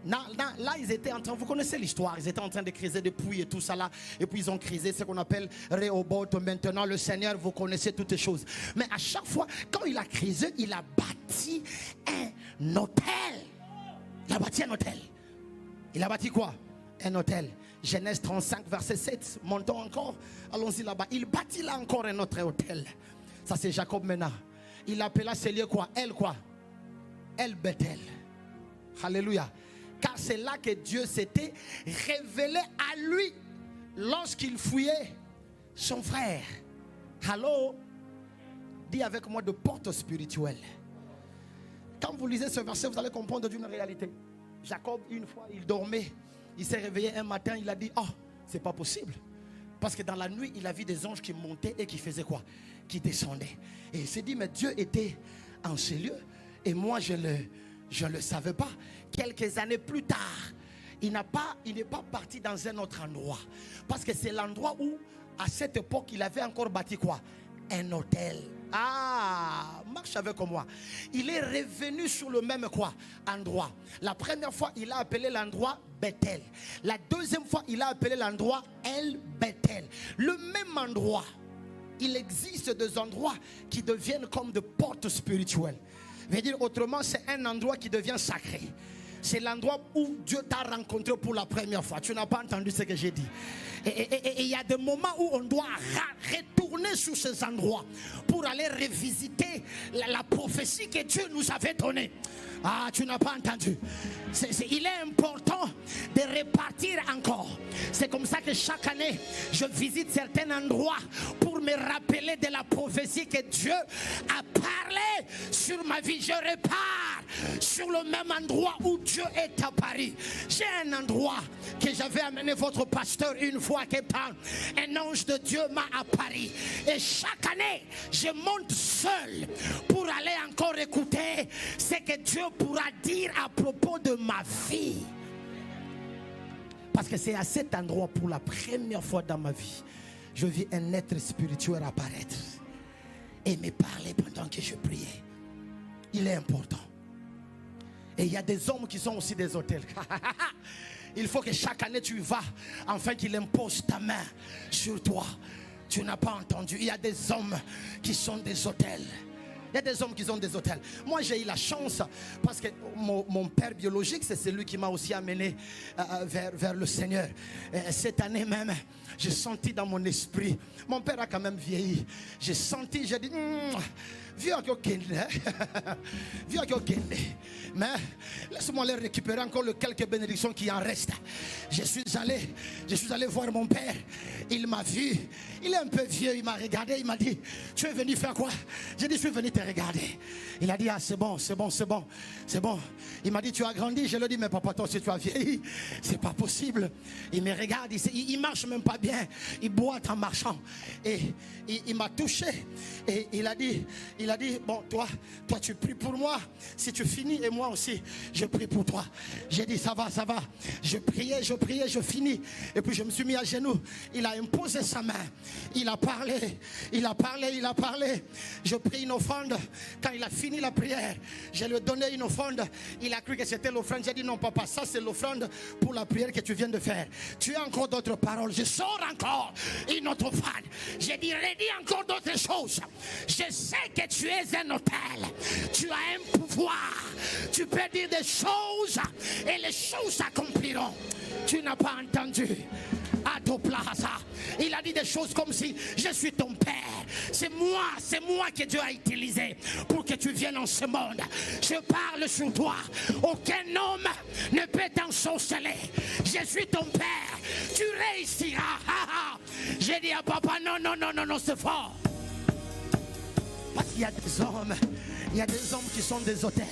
Là, ils étaient en train, vous connaissez l'histoire, ils étaient en train de creuser des puits et tout ça là. Et puis ils ont creusé ce qu'on appelle Rehoboth. Maintenant, le Seigneur, vous connaissez toutes les choses. Mais à chaque fois, quand il a creusé, il a bâti un hôtel. Il a bâti un hôtel. Il a bâti quoi? Un hôtel. Genèse 35, verset 7. Montons encore. Allons-y là-bas. Il bâtit là encore un autre hôtel. Ça, c'est Jacob maintenant. Il appela ce lieu quoi? El quoi? El Bethel. Alléluia. Car c'est là que Dieu s'était révélé à lui lorsqu'il fouillait son frère. Allô? Dis avec moi de porte spirituelle. Quand vous lisez ce verset, vous allez comprendre d'une réalité. Jacob, une fois, il dormait. Il s'est réveillé un matin, il a dit, oh, c'est pas possible. Parce que dans la nuit, il a vu des anges qui montaient et qui faisaient quoi? Qui descendaient. Et il s'est dit, mais Dieu était en ce lieu. Et moi, je le savais pas. Quelques années plus tard, il n'est pas parti dans un autre endroit. Parce que c'est l'endroit où, à cette époque, il avait encore bâti quoi? Un hôtel. Ah, marche avec moi. Il est revenu sur le même quoi? Endroit. La première fois, il a appelé l'endroit Bethel. La deuxième fois, il a appelé l'endroit El Bethel. Le même endroit. Il existe des endroits qui deviennent comme des portes spirituelles. Je veux dire autrement, c'est un endroit qui devient sacré. C'est l'endroit où Dieu t'a rencontré pour la première fois. Tu n'as pas entendu ce que j'ai dit. Et il y a des moments où on doit retourner sur ces endroits pour aller revisiter la prophétie que Dieu nous avait donnée. Ah, tu n'as pas entendu. Il est important de repartir encore. C'est comme ça que chaque année, je visite certains endroits pour me rappeler de la prophétie que Dieu a parlé sur ma vie. Je repars sur le même endroit où Dieu est apparu. J'ai un endroit que j'avais amené votre pasteur une fois que un ange de Dieu m'a apparu. Et chaque année, je monte seul pour aller encore écouter ce que Dieu pourra dire à propos de ma vie. Parce que c'est à cet endroit, pour la première fois dans ma vie, je vis un être spirituel apparaître et me parler pendant que je priais. Il est important. Et il y a des hommes qui sont aussi des hôtels. Il faut que chaque année tu vas, afin qu'il impose ta main sur toi. Tu n'as pas entendu. Il y a des hommes qui sont des hôtels. Il y a des hommes qui ont des hôtels. Moi, j'ai eu la chance parce que mon père biologique, c'est celui qui m'a aussi amené vers le Seigneur. Cette année même, j'ai senti dans mon esprit, mon père a quand même vieilli. J'ai senti, j'ai dit, viens mais laisse-moi les récupérer encore les quelques bénédictions qui en restent. Je suis allé voir mon père. Il m'a vu. Il est un peu vieux. Il m'a regardé. Il m'a dit, tu es venu faire quoi? J'ai dit, je suis venu te regarder. Il a dit, ah, c'est bon. Il m'a dit, tu as grandi. Je lui ai dit, mais papa, toi aussi tu as vieilli. C'est pas possible. Il me regarde. Il marche même pas bien. Il boite en marchant. Et il m'a touché. Et il a dit, bon, toi tu pries pour moi. Si tu finis, et moi aussi, je prie pour toi. J'ai dit, ça va. Je priais, je finis. Et puis je me suis mis à genoux. Il a imposé sa main. Il a parlé. Je prie une offrande. Quand il a fini la prière, je lui ai donné une offrande. Il a cru que c'était l'offrande. J'ai dit, non papa, ça c'est l'offrande pour la prière que tu viens de faire. Tu as encore d'autres paroles. Je sors encore une autre offrande. J'ai dit, redis encore d'autres choses. Je sais que tu es un hôtel. Tu as un pouvoir. Tu peux dire des choses et les choses s'accompliront. Tu n'as pas entendu. À ton place, il a dit des choses comme si je suis ton père. C'est moi que Dieu a utilisé pour que tu viennes en ce monde. Je parle sur toi. Aucun homme ne peut t'ensorceler. Je suis ton père. Tu réussiras. J'ai dit à papa, non, c'est fort. Parce qu'il y a des hommes qui sont des hôtels.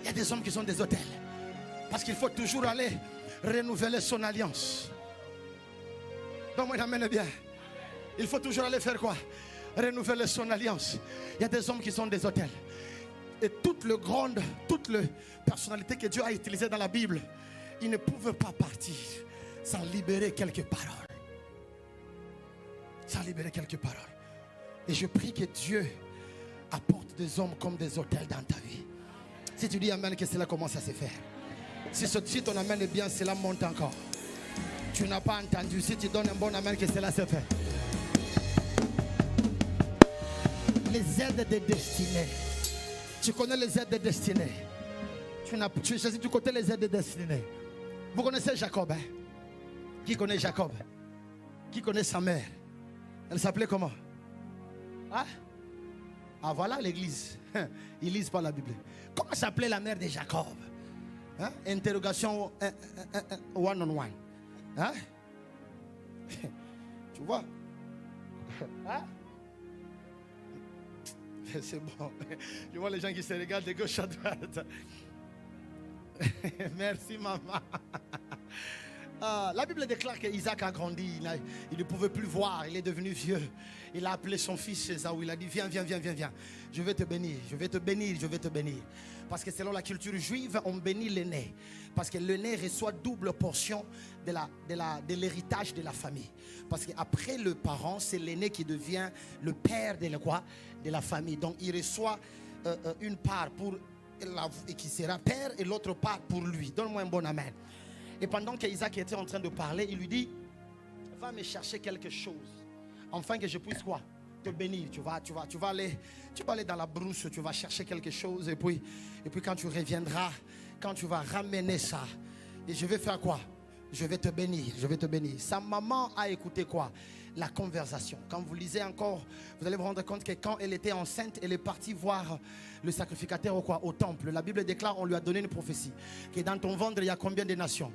Il y a des hommes qui sont des hôtels. Parce qu'il faut toujours aller renouveler son alliance. Donc moi j'amène bien. Il faut toujours aller faire quoi? Renouveler son alliance. Il y a des hommes qui sont des hôtels. Et toutes les personnalités que Dieu a utilisées dans la Bible, ils ne pouvaient pas partir sans libérer quelques paroles. Et je prie que Dieu apporte des hommes comme des hôtels dans ta vie. Si tu dis amen, que cela commence à se faire. Si ton amen est bien, cela monte encore. Tu n'as pas entendu. Si tu donnes un bon amen, que cela se fait. Les aides de destinée. Tu connais les aides de destinée. Tu choisis du côté les aides de destinée. Vous connaissez Jacob, hein? Qui connaît Jacob? Qui connaît sa mère? Elle s'appelait comment? Hein? Ah, voilà l'église. Ils lisent pas la Bible. Comment s'appelait la mère de Jacob? Hein? Interrogation one on one. Hein? Tu vois? Hein? C'est bon. Je vois les gens qui se regardent de gauche à droite. Merci maman. La Bible déclare qu'Isaac a grandi. Il ne pouvait plus voir. Il est devenu vieux. Il a appelé son fils Ésaü. Il a dit viens. Je vais te bénir. Je vais te bénir. Parce que selon la culture juive, on bénit l'aîné. Parce que l'aîné reçoit double portion de l'héritage de la famille. Parce qu'après le parent, c'est l'aîné qui devient le père de la famille. Donc il reçoit une part et qui sera père et l'autre part pour lui. Donne-moi un bon amen. Et pendant qu'Isaac était en train de parler, il lui dit, va me chercher quelque chose, afin que je puisse quoi? Te bénir. Tu vas aller dans la brousse, tu vas chercher quelque chose, et puis quand tu reviendras, quand tu vas ramener ça, et je vais faire quoi? Je vais te bénir. Sa maman a écouté quoi? La conversation. Quand vous lisez encore, vous allez vous rendre compte que quand elle était enceinte, elle est partie voir le sacrificateur au temple. La Bible déclare, on lui a donné une prophétie, que dans ton ventre, il y a combien de nations?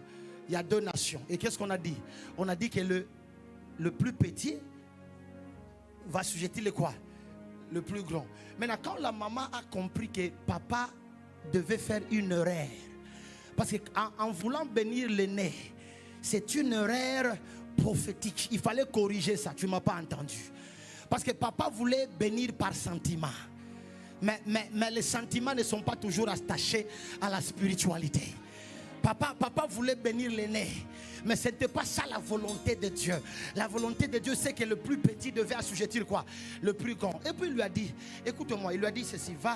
Il y a 2 nations. Et qu'est-ce qu'on a dit? On a dit que le plus petit va assujettir le plus grand. Maintenant, quand la maman a compris que papa devait faire une erreur, parce qu'en voulant bénir l'aîné, c'est une erreur prophétique. Il fallait corriger ça. Tu ne m'as pas entendu. Parce que papa voulait bénir par sentiment. Mais les sentiments ne sont pas toujours attachés à la spiritualité. Papa voulait bénir l'aîné. Mais ce n'était pas ça la volonté de Dieu. La volonté de Dieu, c'est que le plus petit devait assujettir quoi? Le plus grand. Et puis il lui a dit, écoute-moi, il lui a dit ceci, va.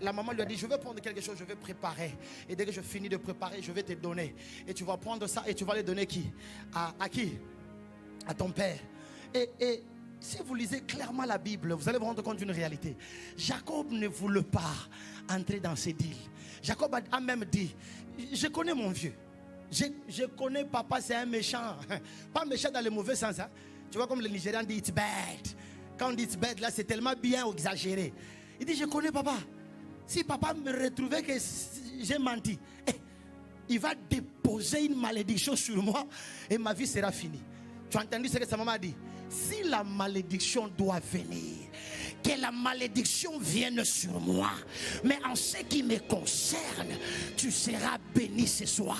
La maman lui a dit, je vais prendre quelque chose, je vais préparer. Et dès que je finis de préparer, je vais te donner. Et tu vas prendre ça et tu vas les donner qui? À qui? À ton père. Et si vous lisez clairement la Bible, vous allez vous rendre compte d'une réalité. Jacob ne voulait pas entrer dans ces deals. Jacob a même dit, je connais mon vieux. Je connais papa, c'est un méchant. Pas méchant dans le mauvais sens. Hein? Tu vois comme le Nigérian dit it's bad. Quand on dit it's bad, là c'est tellement bien exagéré. Il dit je connais papa. Si papa me retrouvait que j'ai menti, il va déposer une malédiction sur moi et ma vie sera finie. Tu as entendu ce que sa maman a dit? Si la malédiction doit venir, que la malédiction vienne sur moi, mais en ce qui me concerne, tu seras béni ce soir.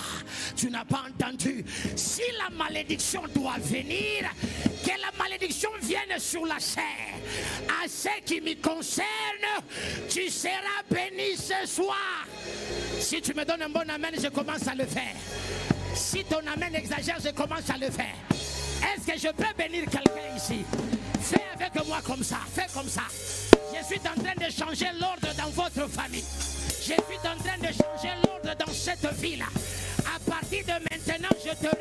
Tu n'as pas entendu? Si la malédiction doit venir, que la malédiction vienne sur la chair. En ce qui me concerne, tu seras béni ce soir. Si tu me donnes un bon amen, je commence à le faire. Si ton amen exagère, je commence à le faire. Est-ce que je peux bénir quelqu'un ici? Fais avec moi comme ça, fais comme ça. Je suis en train de changer l'ordre dans votre famille. Je suis en train de changer l'ordre dans cette ville. À partir de maintenant, je te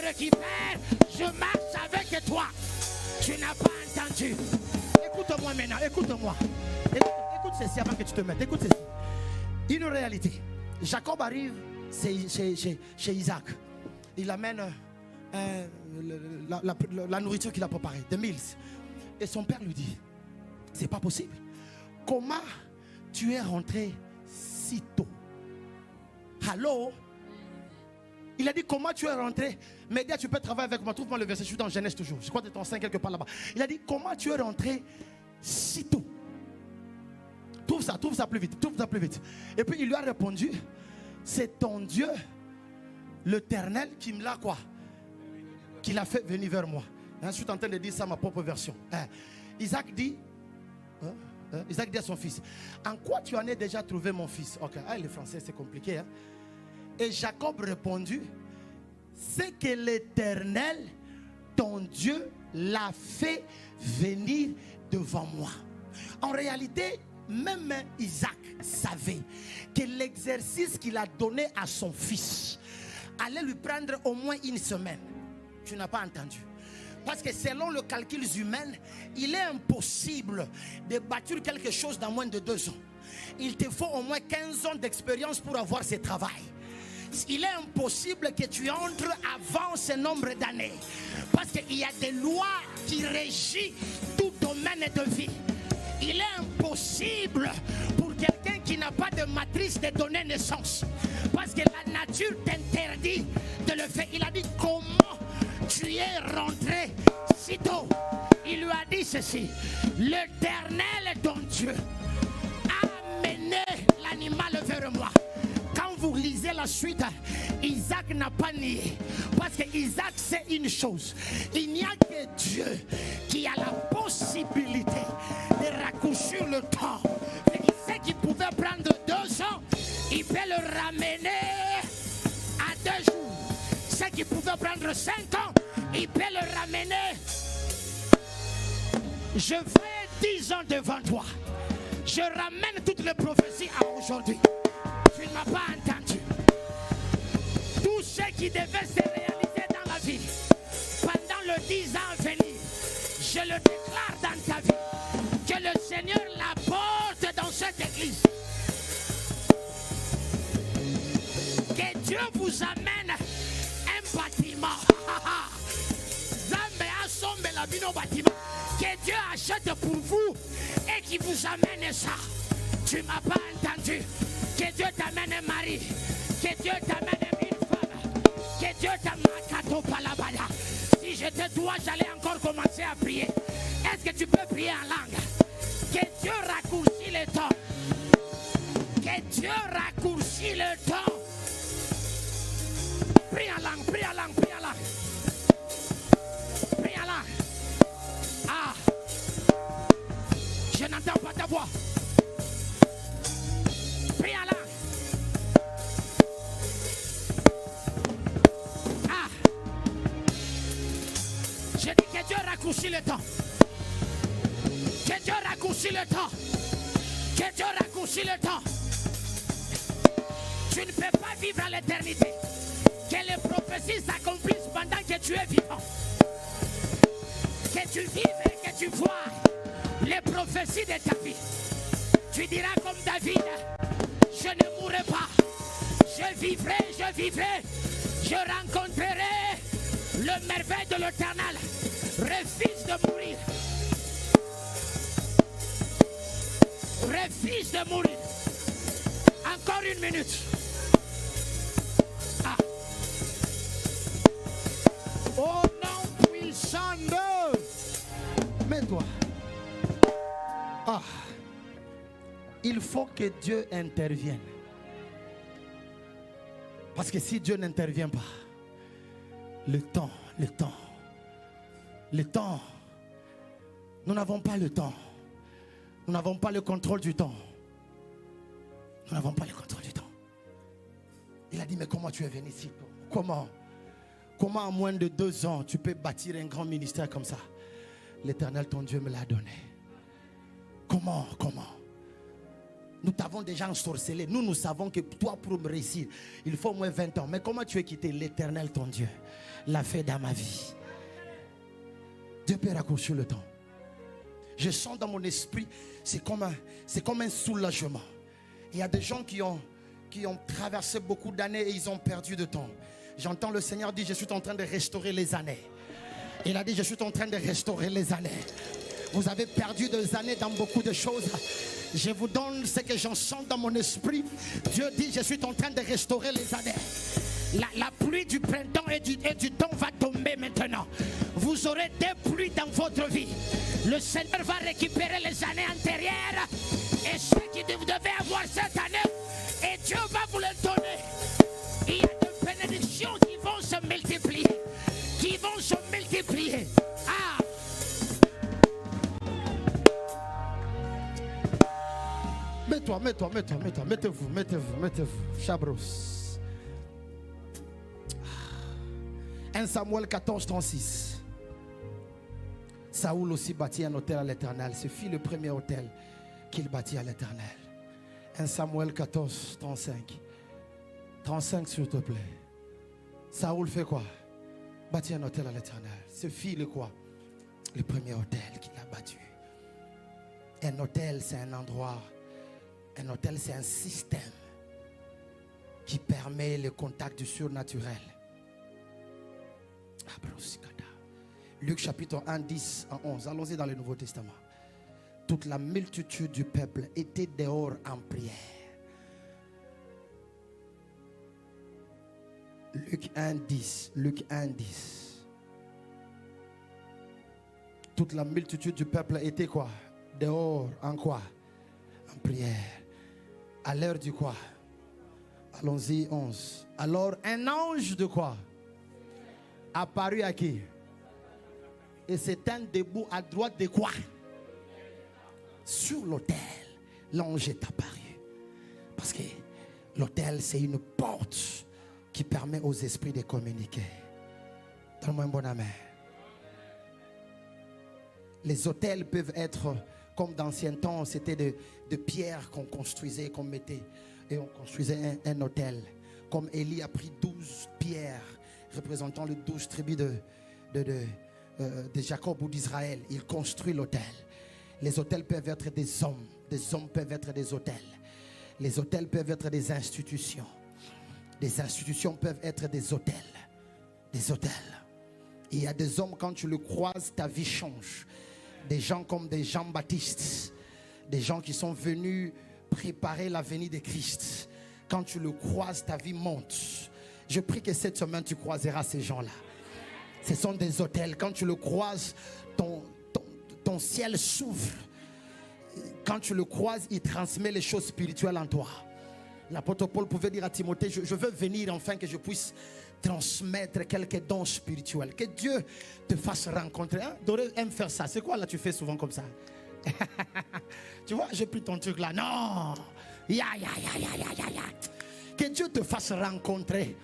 récupère, je marche avec toi. Tu n'as pas entendu? Écoute-moi maintenant, écoute-moi. Écoute ceci avant que tu te mettes, écoute ceci. Une réalité. Jacob arrive chez Isaac. Il amène la nourriture qu'il a préparée, des meals. Et son père lui dit, c'est pas possible. Comment tu es rentré si tôt? Allô? Il a dit, comment tu es rentré? Média, tu peux travailler avec moi. Trouve-moi le verset, je suis dans Genèse toujours. Je crois que tu es en 5 quelque part là-bas. Il a dit, comment tu es rentré si tôt? Trouve ça plus vite, Et puis il lui a répondu, c'est ton Dieu, l'Éternel, qui me l'a quoi? Qui l'a fait venir vers moi. Je suis en train de dire ça, ma propre version. Isaac dit à son fils, en quoi tu en as déjà trouvé mon fils? Ok, les Français c'est compliqué. Hein? Et Jacob répondit, c'est que l'Éternel, ton Dieu, l'a fait venir devant moi. En réalité, même Isaac savait que l'exercice qu'il a donné à son fils allait lui prendre au moins une semaine. Tu n'as pas entendu? Parce que selon le calcul humain, il est impossible de bâtir quelque chose dans moins de 2 ans. Il te faut au moins 15 ans d'expérience pour avoir ce travail. il est impossible que tu entres avant ce nombre d'années. Parce qu'il y a des lois qui régissent tout domaine de vie. Il est impossible pour quelqu'un qui n'a pas de matrice de donner naissance. Parce que la nature t'interdit de le faire. Il a dit comment tu es rentré si tôt. Il lui a dit ceci: l'Éternel ton Dieu a mené l'animal vers moi. Quand vous lisez la suite, Isaac n'a pas nié. Parce que Isaac sait une chose: il n'y a que Dieu qui a la possibilité de raccourcir le temps. Il sait qu'il pouvait prendre 2 ans, il peut le ramener à 2 jours. Il sait qu'il pouvait prendre 5 ans, il peut le ramener. Je fais 10 ans devant toi. Je ramène toutes les prophéties à aujourd'hui. Tu ne m'as pas entendu. Tout ce qui devait se réaliser dans la vie pendant le 10 ans à venir, je le déclare dans ta vie. Que le Seigneur l'apporte dans cette église. Que Dieu vous amène un bâtiment. Que Dieu achète pour vous et qui vous amène ça. Tu ne m'as pas entendu. Que Dieu t'amène un mari. Que Dieu t'amène une femme. Que Dieu t'amène. Si j'étais toi, j'allais encore commencer à prier. Est-ce que tu peux prier en langue? Que Dieu raccourcit le temps. Que Dieu raccourcit le temps. Prie en langue, prie en langue, prie en langue. Prie en langue. Ah, je n'entends pas ta voix. Prie en langue. Ah, je dis que Dieu raccourcit le temps. Que Dieu raccourcit le temps. Que Dieu raccourcit le temps. Tu ne peux pas vivre à l'éternité. Que les prophéties s'accomplissent pendant que tu es vivant. Que tu vives et que tu vois les prophéties de ta vie. Tu diras comme David: je ne mourrai pas. Je vivrai, je rencontrerai le merveille de l'Éternel. Refuse de mourir. Refuse de mourir. Encore 1 minute. Ah. Au nom puissant de... Mets-toi. Ah. Il faut que Dieu intervienne. Parce que si Dieu n'intervient pas, le temps, nous n'avons pas le temps. Nous n'avons pas le contrôle du temps. Nous n'avons pas le contrôle du temps. Il a dit: mais comment tu es venu ici? Comment en moins de 2 ans tu peux bâtir un grand ministère comme ça? L'Éternel ton Dieu me l'a donné. Comment? Nous t'avons déjà ensorcelé. Nous savons que toi, pour me réussir, il faut au moins 20 ans. Mais comment tu es quitté? L'Éternel ton Dieu l'a fait dans ma vie. Dieu peut raccourcir le temps. Je sens dans mon esprit, c'est comme un soulagement. Il y a des gens qui ont traversé beaucoup d'années et ils ont perdu de temps. J'entends le Seigneur dire: je suis en train de restaurer les années. Il a dit: je suis en train de restaurer les années. Vous avez perdu des années dans beaucoup de choses. Je vous donne ce que j'en sens dans mon esprit. Dieu dit: je suis en train de restaurer les années. La pluie du printemps et du temps va tomber maintenant. Vous aurez des pluies dans votre vie. Le Seigneur va récupérer les années antérieures et ceux qui devaient avoir cette année, et Dieu va vous le donner. Il y a des bénédictions qui vont se multiplier. Ah! Mets-toi, mettez-vous. Chabros. 1 Samuel 14, 36. Saoul aussi bâtit un autel à l'Éternel. Ce fut le premier autel qu'il bâtit à l'Éternel. 1 Samuel 14, 35. 35 s'il te plaît. Saoul fait quoi? Bâtit un autel à l'Éternel. Ce fut le quoi? Le premier autel qu'il a bâti. Un autel, c'est un endroit. Un autel, c'est un système. qui permet le contact du surnaturel. Luc chapitre 1, 10 à 11. Allons-y dans le Nouveau Testament. Toute la multitude du peuple était dehors en prière. Luc 1, 10. Luc 1, 10. Toute la multitude du peuple était quoi? Dehors en quoi? En prière. À l'heure du quoi? Allons-y, 11. Alors un ange de quoi? Apparu à qui? Et c'est un debout à droite de quoi? Sur l'autel. L'ange est apparu. Parce que l'autel, c'est une porte qui permet aux esprits de communiquer. Donne-moi un bon amen. Les autels peuvent être, comme d'anciens temps, c'était de pierres qu'on construisait, qu'on mettait. Et on construisait un autel. Comme Élie a pris 12 pierres représentant les 12 tribus de Jacob ou d'Israël. Il construit l'autel. Les autels peuvent être des hommes peuvent être des autels. Les autels peuvent être des institutions. Des institutions peuvent être des autels. Des autels. Il y a des hommes, quand tu le croises, ta vie change. Des gens comme des Jean-Baptiste, des gens qui sont venus préparer la venue de Christ. Quand tu le croises, ta vie monte. Je prie que cette semaine tu croiseras ces gens-là. Ce sont des autels. Quand tu le croises, ton ciel s'ouvre. Quand tu le croises, il transmet les choses spirituelles en toi. L'apôtre Paul pouvait dire à Timothée, je veux venir enfin que je puisse transmettre quelques dons spirituels. Que Dieu te fasse rencontrer. Hein? Doré aime faire ça. C'est quoi là, tu fais souvent comme ça? Tu vois, j'ai pris ton truc là. Non. Ya. Que Dieu te fasse rencontrer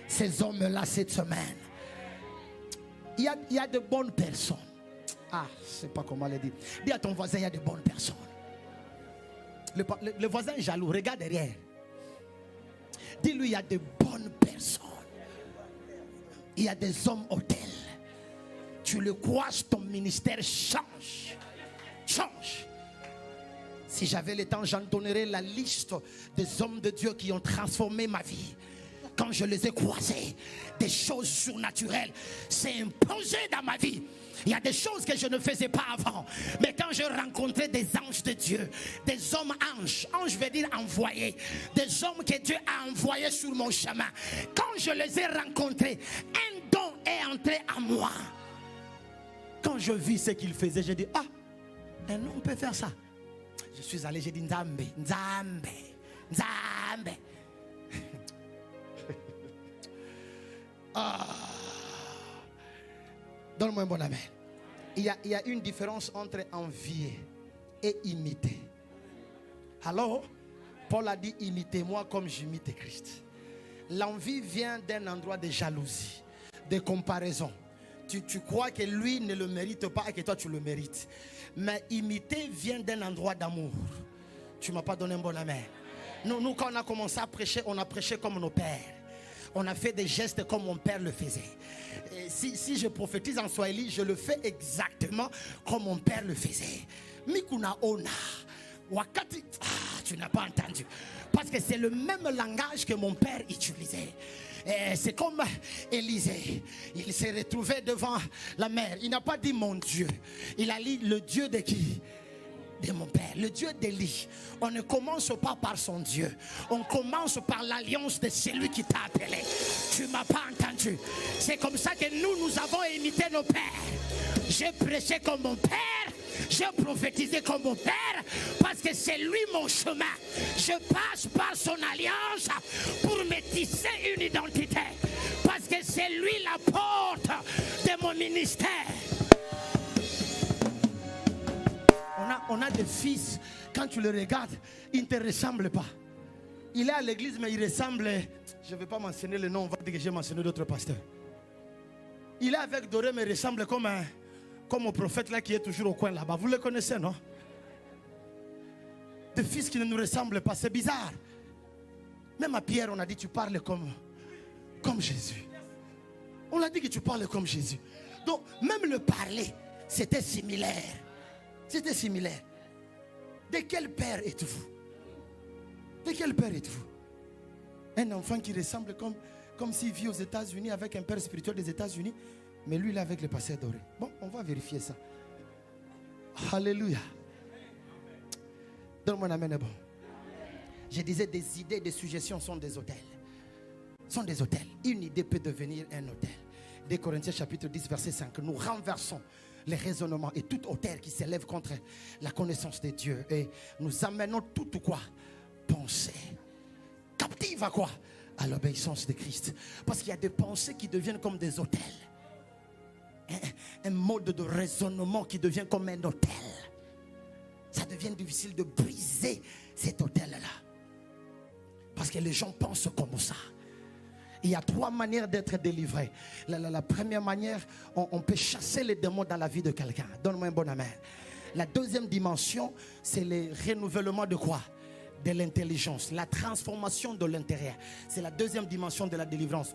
ces hommes-là cette semaine. Il y a de bonnes personnes. Ah, je ne sais pas comment le dire. Dis à ton voisin, il y a de bonnes personnes. Le voisin est jaloux, regarde derrière. Dis-lui, il y a de bonnes personnes. Il y a des hommes autels. Tu le croises, ton ministère change. Change. Si j'avais le temps, j'en donnerais la liste des hommes de Dieu qui ont transformé ma vie. Quand je les ai croisés, des choses surnaturelles s'est imposé dans ma vie. Il y a des choses que je ne faisais pas avant. Mais quand je rencontrais des anges de Dieu, des hommes anges, ange veut dire envoyés, des hommes que Dieu a envoyés sur mon chemin. Quand je les ai rencontrés, un don est entré en moi. Quand je vis ce qu'il faisait, j'ai dit, ah, un homme peut faire ça. Je suis allé, j'ai dit, Nzambe, Nzambe, Nzambe. Ah. Donne-moi un bon amen. Il y a une différence entre envier et imiter. Alors, Paul a dit, imitez-moi comme j'imite Christ. L'envie vient d'un endroit de jalousie, de comparaison. Tu crois que lui ne le mérite pas et que toi tu le mérites. Mais imiter vient d'un endroit d'amour. Tu ne m'as pas donné un bon amen. Nous, quand on a commencé à prêcher, on a prêché comme nos pères. On a fait des gestes comme mon père le faisait. Et si je prophétise en Swahili, je le fais exactement comme mon père le faisait. Mikuna ona. Wakati. Ah, tu n'as pas entendu. Parce que c'est le même langage que mon père utilisait. C'est comme Élisée. Il s'est retrouvé devant la mer. Il n'a pas dit mon Dieu. Il a dit le Dieu de qui? De mon père, le Dieu d'Élie. On ne commence pas par son Dieu. On commence par l'alliance de celui qui t'a appelé. Tu ne m'as pas entendu. C'est comme ça que nous avons imité nos pères. J'ai prêché comme mon père. J'ai prophétisé comme mon père. Parce que c'est lui mon chemin. Je passe par son alliance pour me tisser une identité. Parce que c'est lui la porte de mon ministère. On a des fils, quand tu le regardes, ils ne te ressemblent pas. Il est à l'église, mais il ressemble, je ne vais pas mentionner le nom, on va dire que j'ai mentionné d'autres pasteurs. Il est avec Doré, mais il ressemble comme au prophète là qui est toujours au coin là-bas. Vous le connaissez, non? Des fils qui ne nous ressemblent pas, c'est bizarre. Même à Pierre, on a dit tu parles comme Jésus. On a dit que tu parles comme Jésus. Donc, même le parler, c'était similaire. C'était similaire. De quel père êtes-vous? De quel père êtes-vous? Un enfant qui ressemble comme s'il vit aux États-Unis avec un père spirituel des États-Unis, mais lui, il est avec le pasteur doré. Bon, on va vérifier ça. Alléluia. Donne-moi un amen. Bon. Je disais, des idées, des suggestions sont des hôtels. Sont des hôtels. Une idée peut devenir un hôtel. 2 Corinthiens chapitre 10 verset 5. Nous renversons les raisonnements et tout hôtel qui s'élève contre la connaissance de Dieu. Et nous amenons tout quoi? Pensée. Captive à quoi? À l'obéissance de Christ. Parce qu'il y a des pensées qui deviennent comme des hôtels. Un mode de raisonnement qui devient comme un hôtel. Ça devient difficile de briser cet hôtel-là. Parce que les gens pensent comme ça. Il y a 3 manières d'être délivré. La première manière, on peut chasser les démons dans la vie de quelqu'un. Donne-moi un bon amen. La deuxième dimension, c'est le renouvellement de quoi? De l'intelligence, la transformation de l'intérieur. C'est la deuxième dimension de la délivrance.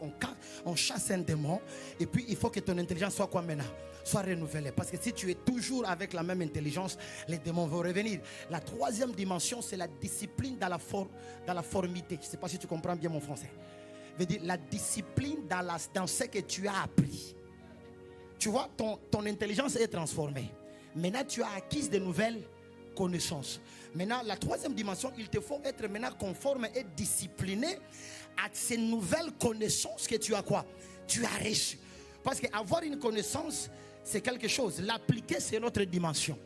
On chasse un démon et puis il faut que ton intelligence soit quoi maintenant? Soit renouvelée. Parce que si tu es toujours avec la même intelligence, les démons vont revenir. La troisième dimension, c'est la discipline dans la formité. Je ne sais pas si tu comprends bien mon français. Je veux dire, la discipline dans ce que tu as appris. Tu vois, ton intelligence est transformée. Maintenant, tu as acquis de nouvelles connaissances. Maintenant, la troisième dimension, il te faut être maintenant conforme et discipliné à ces nouvelles connaissances que tu as quoi? Tu as reçues. Parce qu'avoir une connaissance, c'est quelque chose. L'appliquer, c'est une autre dimension.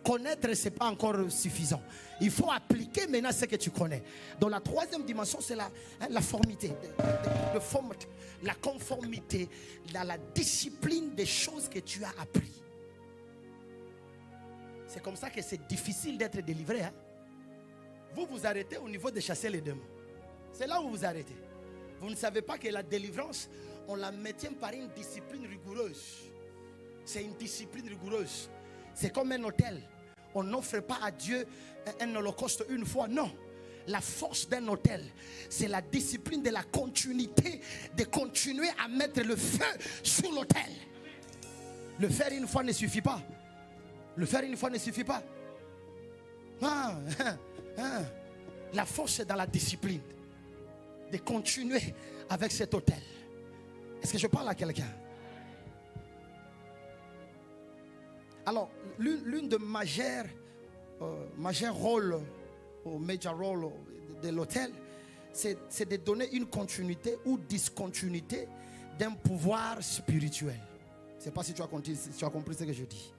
Connaître, ce n'est pas encore suffisant. Il faut appliquer maintenant ce que tu connais. Donc la troisième dimension, c'est la formité. La conformité, la discipline des choses que tu as appris. C'est comme ça que c'est difficile d'être délivré. Hein? Vous vous arrêtez au niveau de chasser les démons. C'est là où vous vous arrêtez. Vous ne savez pas que la délivrance, on la maintient par une discipline rigoureuse. C'est une discipline rigoureuse. C'est comme un hôtel. On n'offre pas à Dieu un holocauste une fois. Non. La force d'un hôtel, c'est la discipline de la continuité, de continuer à mettre le feu sur l'hôtel. Le faire une fois ne suffit pas. Le faire une fois ne suffit pas. La force est dans la discipline de continuer avec cet hôtel. Est-ce que je parle à quelqu'un? Alors, l'une des majeurs rôles, ou major rôle de l'hôtel, c'est de donner une continuité ou discontinuité d'un pouvoir spirituel. Je ne sais pas si tu as compris ce que je dis.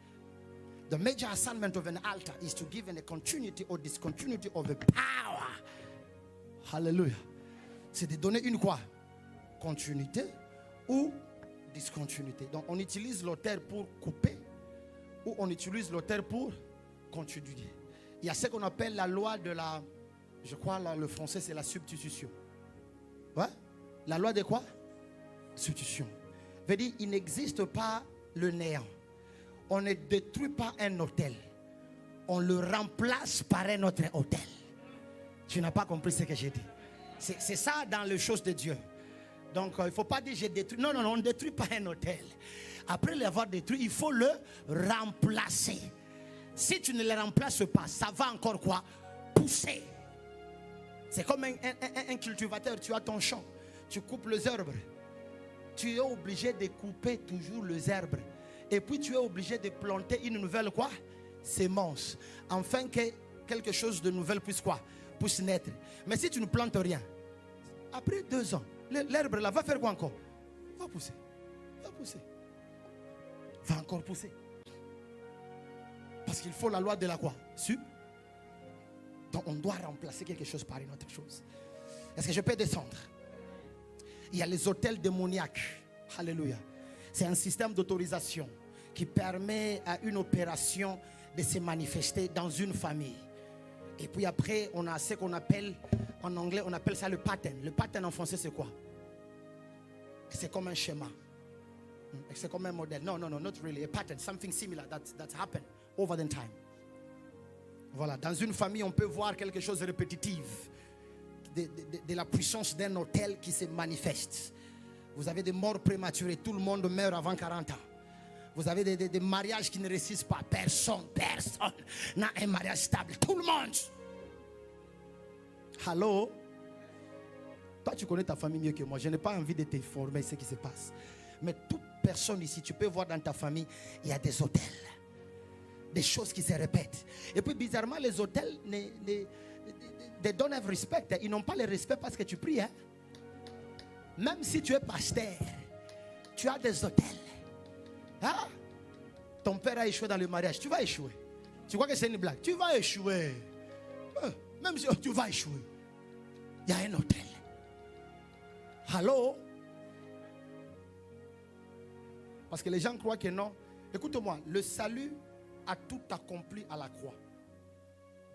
The major assignment of an altar is to give a continuity or discontinuity of a power. Hallelujah. C'est de donner une quoi? Continuité ou discontinuité. Donc on utilise l'autel pour couper ou on utilise l'autel pour continuer. Il y a ce qu'on appelle la loi de la... Je crois le français c'est la substitution. Ouais? La loi de quoi? Substitution. Veut dire il n'existe pas le néant. On ne détruit pas un hôtel. On le remplace par un autre hôtel. Tu n'as pas compris ce que j'ai dit. C'est ça dans les choses de Dieu. Donc il ne faut pas dire j'ai détruit. Non, on ne détruit pas un hôtel. Après l'avoir détruit, il faut le remplacer. Si tu ne le remplaces pas, ça va encore quoi? Pousser. C'est comme un cultivateur. Tu as ton champ. Tu coupes les herbes. Tu es obligé de couper toujours les herbes. Et puis tu es obligé de planter une nouvelle quoi? Sémence. Afin que quelque chose de nouvel puisse quoi? Puisse naître. Mais si tu ne plantes rien, après 2 ans, l'herbe là va faire quoi encore? Va pousser. Va pousser. Va encore pousser. Parce qu'il faut la loi de la quoi? Donc on doit remplacer quelque chose par une autre chose. Est-ce que je peux descendre? Il y a les hôtels démoniaques. Alléluia. C'est un système d'autorisation qui permet à une opération de se manifester dans une famille. Et puis après, on a ce qu'on appelle, en anglais, on appelle ça le pattern. Le pattern en français, c'est quoi? C'est comme un schéma. C'est comme un modèle. No, not really. A pattern, something similar that's happened over the time. Voilà, dans une famille, on peut voir quelque chose de répétitif. De la puissance d'un hôtel qui se manifeste. Vous avez des morts prématurées. Tout le monde meurt avant 40 ans. Vous avez des mariages qui ne réussissent pas. Personne n'a un mariage stable. Tout le monde. Allô? Toi, tu connais ta famille mieux que moi. Je n'ai pas envie de t'informer ce qui se passe. Mais toute personne ici, tu peux voir dans ta famille, il y a des hôtels. Des choses qui se répètent. Et puis, bizarrement, les hôtels, they don't have respect. Ils n'ont pas le respect parce que tu pries. Hein? Même si tu es pasteur, tu as des hôtels. Hein? Ton père a échoué dans le mariage, tu vas échouer. Tu crois que c'est une blague? Tu vas échouer. Même si tu vas échouer. Il y a un hôtel. Allô? Parce que les gens croient que non. Écoute-moi, le salut a tout accompli à la croix.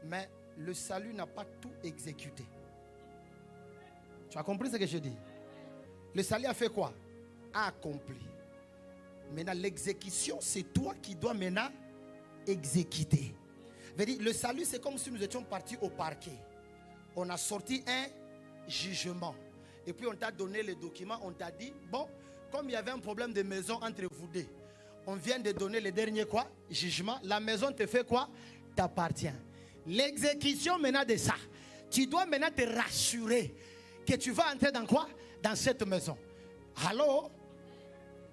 Mais le salut n'a pas tout exécuté. Tu as compris ce que je dis? Le salut a fait quoi? A accompli. Maintenant, l'exécution, c'est toi qui dois maintenant exécuter. Le salut, c'est comme si nous étions partis au parquet. On a sorti un jugement. Et puis on t'a donné les documents, on t'a dit, bon, comme il y avait un problème de maison entre vous deux, on vient de donner le dernier quoi? Jugement. La maison te fait quoi? T'appartient. L'exécution maintenant de ça, tu dois maintenant te rassurer que tu vas entrer dans quoi? Dans cette maison. Allô?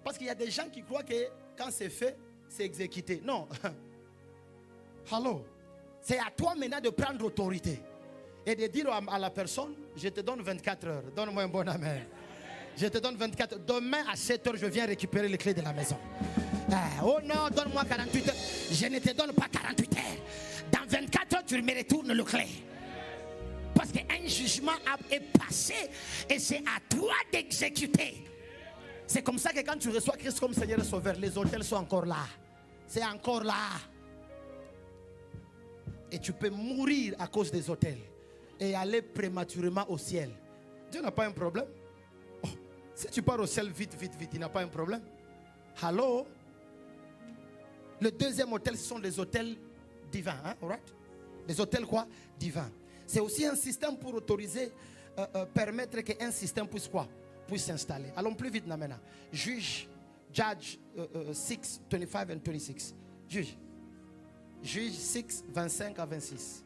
Parce qu'il y a des gens qui croient que quand c'est fait, c'est exécuté. Non. Allô? C'est à toi maintenant de prendre autorité et de dire à la personne, je te donne 24 heures. Donne-moi un bon amen. Je te donne 24 heures. Demain à 7 heures, je viens récupérer les clés de la maison. Oh non, donne-moi 48 heures. Je ne te donne pas 48 heures. Dans 24 heures, tu me retournes le clé. Parce qu'un jugement est passé et c'est à toi d'exécuter. C'est comme ça que quand tu reçois Christ comme Seigneur et Sauveur, les hôtels sont encore là. C'est encore là. Et tu peux mourir à cause des hôtels et aller prématurément au ciel. Dieu n'a pas un problème. Oh, si tu pars au ciel vite, il n'a pas un problème. Allô? Le deuxième hôtel, ce sont les hôtels divins. Hein? Right? Les hôtels quoi? Divins. C'est aussi un système pour autoriser, permettre qu'un système puisse quoi? Puisse s'installer. Allons plus vite maintenant. Judge 6, 25 and 26. Juge 6, 25 à 26.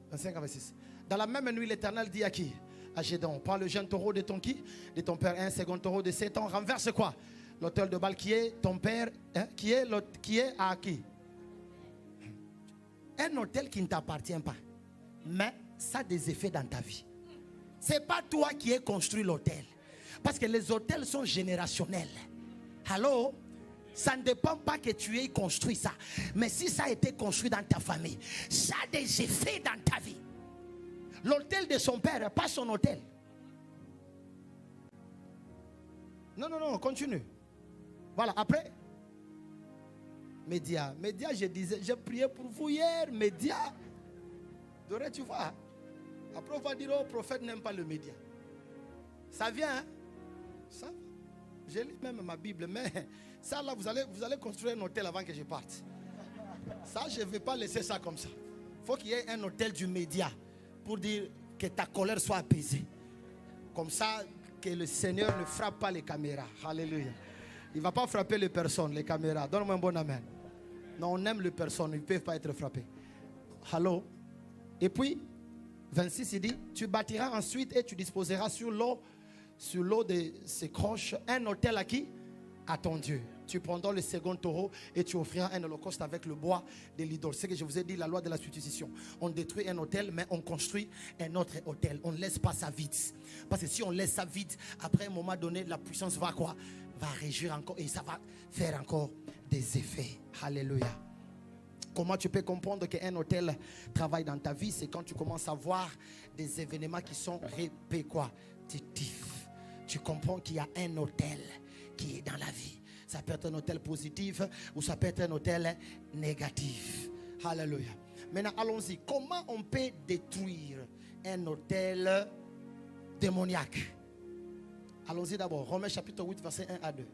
25 à 26. Dans la même nuit, l'Éternel dit à qui? À Gédéon, prends le jeune taureau de ton qui? De ton père, un second taureau de 7 ans. Renverse quoi? L'autel de Baal qui est ton père, hein? qui est à qui? Un hôtel qui ne t'appartient pas. Mais ça a des effets dans ta vie. Ce n'est pas toi qui as construit l'hôtel. Parce que les hôtels sont générationnels. Allô? Ça ne dépend pas que tu aies construit ça. Mais si ça a été construit dans ta famille, ça a des effets dans ta vie. L'hôtel de son père, pas son hôtel. Non, continue. Voilà, après. Média, je priais pour vous hier, média. Tu vois. Après, on va dire, oh, prophète n'aime pas le média. Ça vient, hein? Ça va. Je lis même ma Bible, mais ça là, vous allez construire un hôtel avant que je parte. Ça, je ne vais pas laisser ça comme ça. Il faut qu'il y ait un hôtel du média pour dire que ta colère soit apaisée. Comme ça, que le Seigneur ne frappe pas les caméras. Alléluia. Il ne va pas frapper les personnes, les caméras. Donne-moi un bon amen. Non, on aime les personnes, ils ne peuvent pas être frappés. Allô? Et puis, 26, il dit, tu bâtiras ensuite et tu disposeras sur l'eau de ces croches, un autel à qui? À ton Dieu. Tu prendras le second taureau et tu offriras un holocauste avec le bois de l'idole. C'est ce que je vous ai dit, la loi de la substitution. On détruit un autel, mais on construit un autre autel. On ne laisse pas ça vide. Parce que si on laisse ça vide, après un moment donné, la puissance va quoi? Va réagir encore et ça va faire encore des effets. Alléluia. Comment tu peux comprendre qu'un hôtel travaille dans ta vie? C'est quand tu commences à voir des événements qui sont répétitifs. Tu comprends qu'il y a un hôtel qui est dans la vie. Ça peut être un hôtel positif ou ça peut être un hôtel négatif. Alléluia. Maintenant, allons-y. Comment on peut détruire un hôtel démoniaque? Allons-y d'abord. Romains chapitre 8, verset 1 à 2.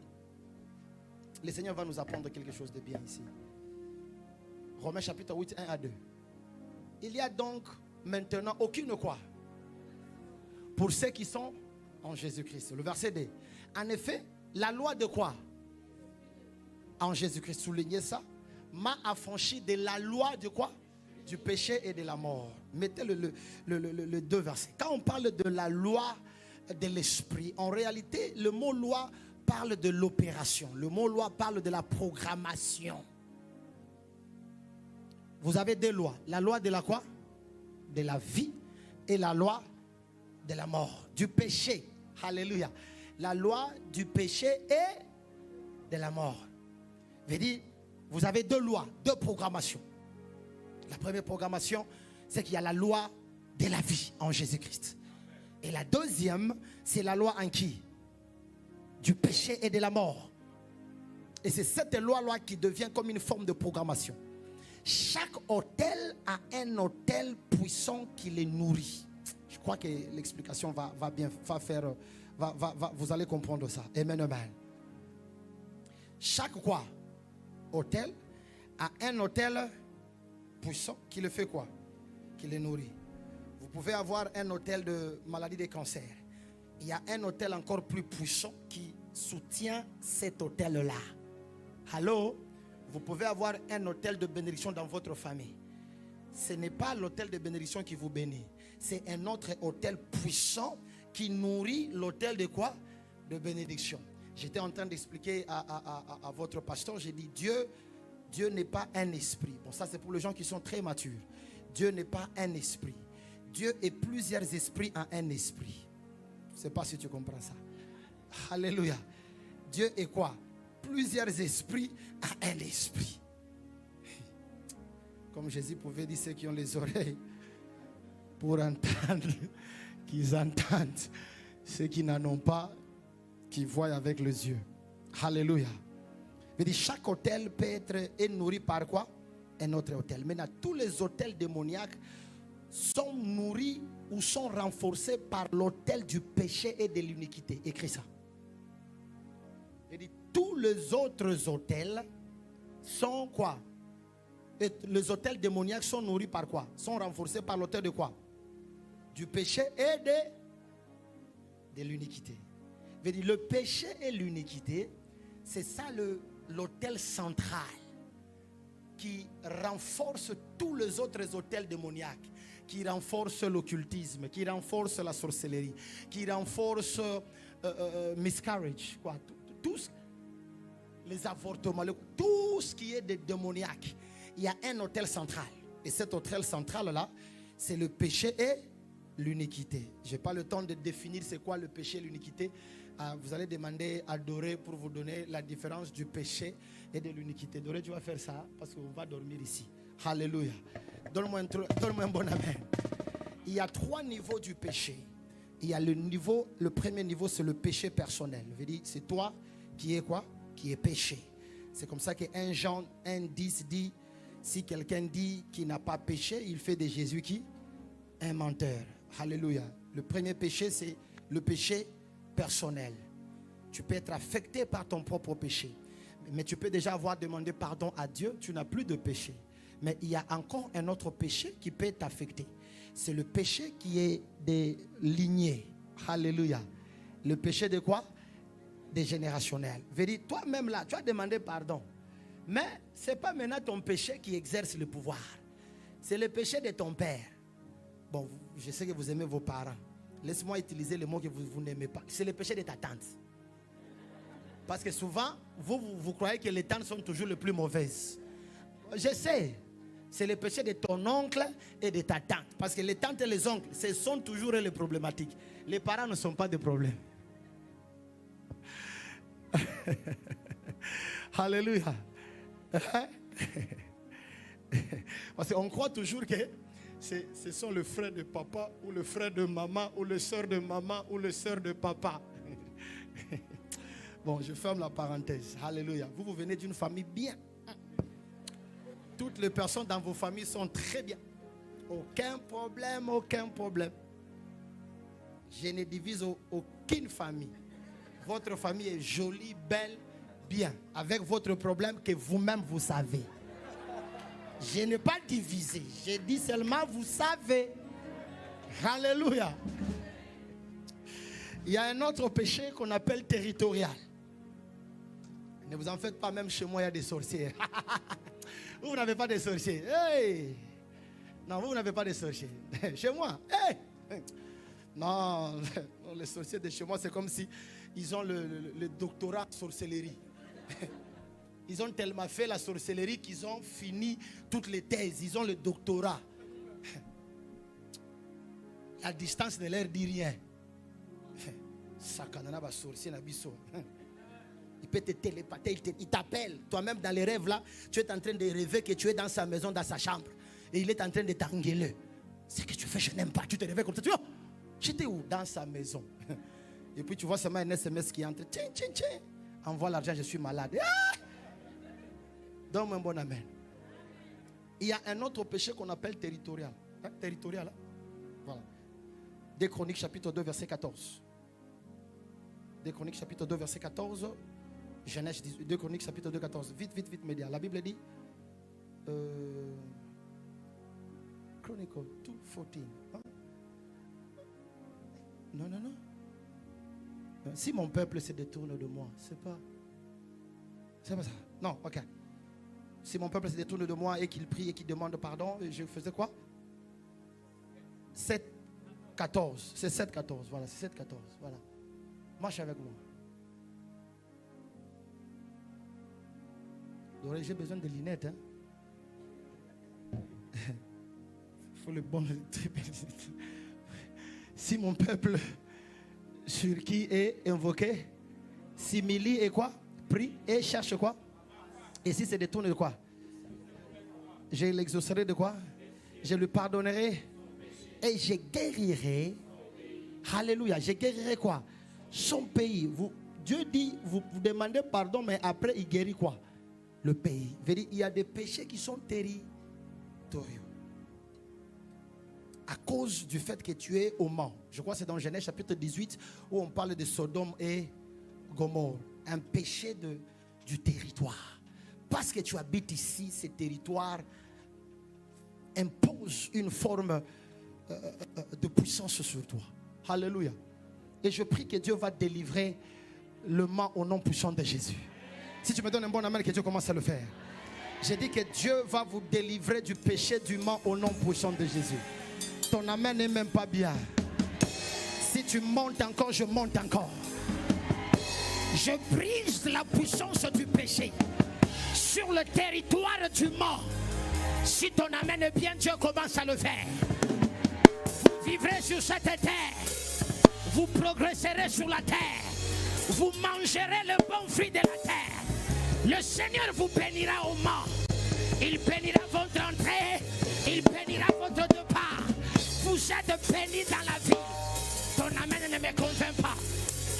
Le Seigneur va nous apprendre quelque chose de bien ici. Romains chapitre 8, 1 à 2. Il y a donc maintenant aucune quoi pour ceux qui sont en Jésus-Christ. Le verset 2. En effet, la loi de quoi? En Jésus-Christ. Soulignez ça. M'a affranchi de la loi de quoi? du péché et de la mort. Mettez le deux versets. Quand on parle de la loi de l'esprit, en réalité, le mot loi parle de l'opération. Le mot loi parle de la programmation. Vous avez deux lois. La loi de la quoi? De la vie et la loi de la mort. Du péché. Alléluia. La loi du péché et de la mort. Je veux dire, vous avez deux lois, deux programmations. La première programmation, c'est qu'il y a la loi de la vie en Jésus-Christ. Et la deuxième, c'est la loi en qui? Du péché et de la mort. Et c'est cette loi-là qui devient comme une forme de programmation. Chaque hôtel a un hôtel puissant qui les nourrit. Je crois que l'explication va bien, vous allez comprendre ça. Amen, amen. Chaque quoi? Hôtel a un hôtel puissant qui le fait quoi? Qui les nourrit. Vous pouvez avoir un hôtel de maladie des cancers. Il y a un hôtel encore plus puissant qui soutient cet hôtel-là. Allô? Vous pouvez avoir un hôtel de bénédiction dans votre famille. Ce n'est pas l'hôtel de bénédiction qui vous bénit. C'est un autre hôtel puissant qui nourrit l'hôtel de quoi? De bénédiction. J'étais en train d'expliquer à votre pasteur, j'ai dit Dieu n'est pas un esprit. Bon, ça c'est pour les gens qui sont très matures. Dieu n'est pas un esprit. Dieu est plusieurs esprits en un esprit. Je ne sais pas si tu comprends ça. Alléluia. Dieu est quoi? Plusieurs esprits en un esprit. Comme Jésus pouvait dire, ceux qui ont les oreilles pour entendre, qu'ils entendent. Ceux qui n'en ont pas, qui voient avec les yeux. Alléluia. Je dis, chaque hôtel peut être nourri par quoi? Un autre hôtel. Maintenant, tous les hôtels démoniaques sont nourris ou sont renforcés par l'hôtel du péché et de l'iniquité. Écris ça. Je dis, tous les autres hôtels sont quoi? Et les hôtels démoniaques sont nourris par quoi? Sont renforcés par l'hôtel de quoi? Du péché et de l'iniquité. Je dis, le péché et l'iniquité, c'est ça l'hôtel central qui renforce tous les autres hôtels démoniaques, qui renforce l'occultisme, qui renforce la sorcellerie, qui renforce miscarriage, quoi, tous les avortements, tout ce qui est démoniaque. Il y a un hôtel central. Et cet hôtel central-là, c'est le péché et l'iniquité. Je n'ai pas le temps de définir c'est quoi le péché et l'iniquité. Vous allez demander à Doré pour vous donner la différence du péché et de l'iniquité. Doré, tu vas faire ça parce qu'on va dormir ici. Alléluia. Donne-moi un bon amen. Il y a 3 niveaux du péché. Il y a le premier niveau, c'est le péché personnel. Je veux dire, c'est toi qui est quoi? Qui est péché. C'est comme ça que 1 Jean 1,10 dit, si quelqu'un dit qu'il n'a pas péché, il fait de Jésus qui? Un menteur. Alléluia. Le premier péché, c'est le péché personnel. Tu peux être affecté par ton propre péché. Mais tu peux déjà avoir demandé pardon à Dieu. Tu n'as plus de péché. Mais il y a encore un autre péché qui peut t'affecter. C'est le péché qui est des lignées. Alléluia. Le péché de quoi? Des générationnels. Je veux dire, toi-même là, tu as demandé pardon. Mais ce n'est pas maintenant ton péché qui exerce le pouvoir. C'est le péché de ton père. Bon, je sais que vous aimez vos parents. Laisse-moi utiliser le mot que vous n'aimez pas. C'est le péché de ta tante. Parce que souvent, vous croyez que les tantes sont toujours les plus mauvaises. Je sais. C'est le péché de ton oncle et de ta tante. Parce que les tantes et les oncles, ce sont toujours les problématiques. Les parents ne sont pas des problèmes. Alléluia. Parce qu'on croit toujours que ce sont le frère de papa ou le frère de maman ou le soeur de maman ou le soeur de papa. Bon, je ferme la parenthèse. Alléluia. Vous venez d'une famille bien. Toutes les personnes dans vos familles sont très bien. Aucun problème, aucun problème. Je ne divise aucune famille. Votre famille est jolie, belle, bien. Avec votre problème que vous-même vous savez. Je n'ai pas divisé. J'ai dit seulement vous savez. Alléluia. Il y a un autre péché qu'on appelle territorial. Ne vous en faites pas, même chez moi il y a des sorciers. Vous n'avez pas de sorciers. Hey! Non, vous n'avez pas de sorciers. Chez moi, non, les sorciers de chez moi, c'est comme si ils ont le doctorat en sorcellerie. Ils ont tellement fait la sorcellerie qu'ils ont fini toutes les thèses. Ils ont le doctorat. La distance ne leur dit rien. Il peut te télépather, il t'appelle. Toi-même dans les rêves là, tu es en train de rêver que tu es dans sa maison, dans sa chambre. Et il est en train de t'engueuler. Ce que tu fais, je n'aime pas. Tu te réveilles comme ça. Tu vois, j'étais où? Dans sa maison. Et puis tu vois seulement un SMS qui entre. Tiens, tiens, tiens. Envoie l'argent, je suis malade. Ah! Donne-moi un bon amen. Il y a un autre péché qu'on appelle territorial. Territorial. Hein? Voilà. 2 Chroniques chapitre 2 verset 14. 2 Chroniques chapitre 2 verset 14. Genèse 2 Chroniques chapitre 2 14. Vite, vite, vite, média. La Bible dit Chronicle 2 14. Hein? Non, non, non. Si mon peuple se détourne de moi, c'est pas ça. Non, ok. Si mon peuple se détourne de moi et qu'il prie et qu'il demande pardon, je faisais quoi? 7, 14. C'est 7, 14. Voilà, c'est 7, 14. Voilà. Marche avec moi. Donc, j'ai besoin de lunettes. Hein? Faut le bon. Si mon peuple sur qui est invoqué s'humilie et quoi? Prie et cherche quoi? Et si c'est détourné de quoi? Je l'exaucerai de quoi? Je lui pardonnerai et je guérirai. Alléluia. Je guérirai quoi? Son pays. Dieu dit, vous demandez pardon, mais après il guérit quoi? Le pays. Il y a des péchés qui sont territoriaux. À cause du fait que tu es au Mans. Je crois que c'est dans Genèse chapitre 18 où on parle de Sodome et Gomorrhe. Un péché du territoire. Parce que tu habites ici, ce territoire impose une forme de puissance sur toi. Alléluia. Et je prie que Dieu va délivrer le Mans au nom puissant de Jésus. Si tu me donnes un bon amen, que Dieu commence à le faire. J'ai dit que Dieu va vous délivrer du péché du Mans au nom puissant de Jésus. Ton amen n'est même pas bien. Si tu montes encore, je monte encore. Je brise la puissance du péché sur le territoire du Mans. Si ton amen est bien, Dieu commence à le faire. Vous vivrez sur cette terre. Vous progresserez sur la terre. Vous mangerez le bon fruit de la terre. Le Seigneur vous bénira au Mans. Il bénira votre entrée. Il bénira votre départ. Vous êtes bénis dans la vie. Ton amen ne me convainc pas.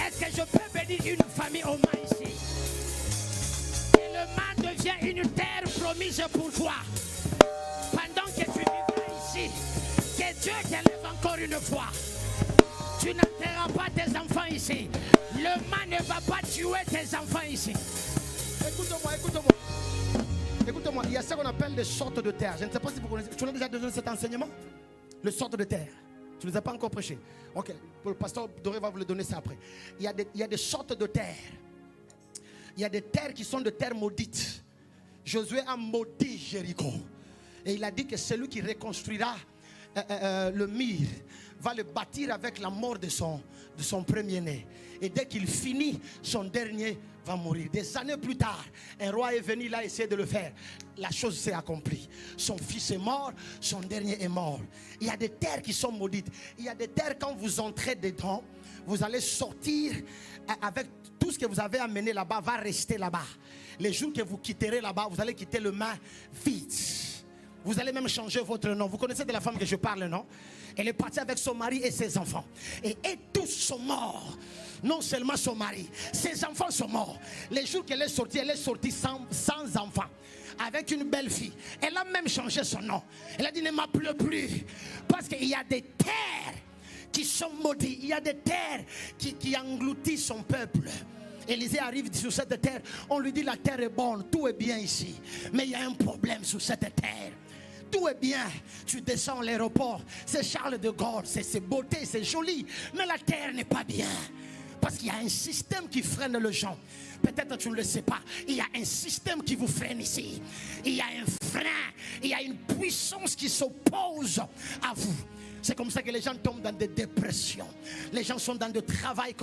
Est-ce que je peux bénir une famille au Mans ici? Et le Mans devient une terre promise pour toi. Pendant que tu vivras ici, que Dieu t'élève encore une fois. Tu n'enterreras pas tes enfants ici. Le Mans ne va pas tuer tes enfants ici. Écoute-moi, écoute-moi. Écoute-moi, il y a ce qu'on appelle des sortes de terre. Je ne sais pas si vous connaissez. Tu as déjà donné cet enseignement? Le sorte de terre. Tu ne les as pas encore prêché. Ok, le pasteur Doré va vous le donner ça après. Il y a des sortes de terres. Il y a des terres qui sont des terres maudites. Josué a maudit Jéricho. Et il a dit que celui qui reconstruira le mur va le bâtir avec la mort de son premier-né. Et dès qu'il finit, son dernier va mourir. Des années plus tard, un roi est venu là essayer de le faire. La chose s'est accomplie. Son fils est mort, son dernier est mort. Il y a des terres qui sont maudites. Il y a des terres, quand vous entrez dedans, vous allez sortir avec tout ce que vous avez amené là-bas, va rester là-bas. Les jours que vous quitterez là-bas, vous allez quitter le Mans vide. Vous allez même changer votre nom. Vous connaissez de la femme que je parle, non? Elle est partie avec son mari et ses enfants. Et tous sont morts. Non seulement son mari, ses enfants sont morts. Les jours qu'elle est sortie sans enfants. Avec une belle fille. Elle a même changé son nom. Elle a dit ne m'appelle plus. Parce qu'il y a des terres qui sont maudites. Il y a des terres qui engloutissent son peuple. Élisée arrive sur cette terre. On lui dit la terre est bonne. Tout est bien ici. Mais il y a un problème sur cette terre. Tout est bien, tu descends à l'aéroport, c'est Charles de Gaulle, c'est beauté, c'est joli, mais la terre n'est pas bien. Parce qu'il y a un système qui freine les gens. Peut-être tu ne le sais pas. Il y a un système qui vous freine ici. Il y a un frein. Il y a une puissance qui s'oppose à vous. C'est comme ça que les gens tombent dans des dépressions. Les gens sont dans de travail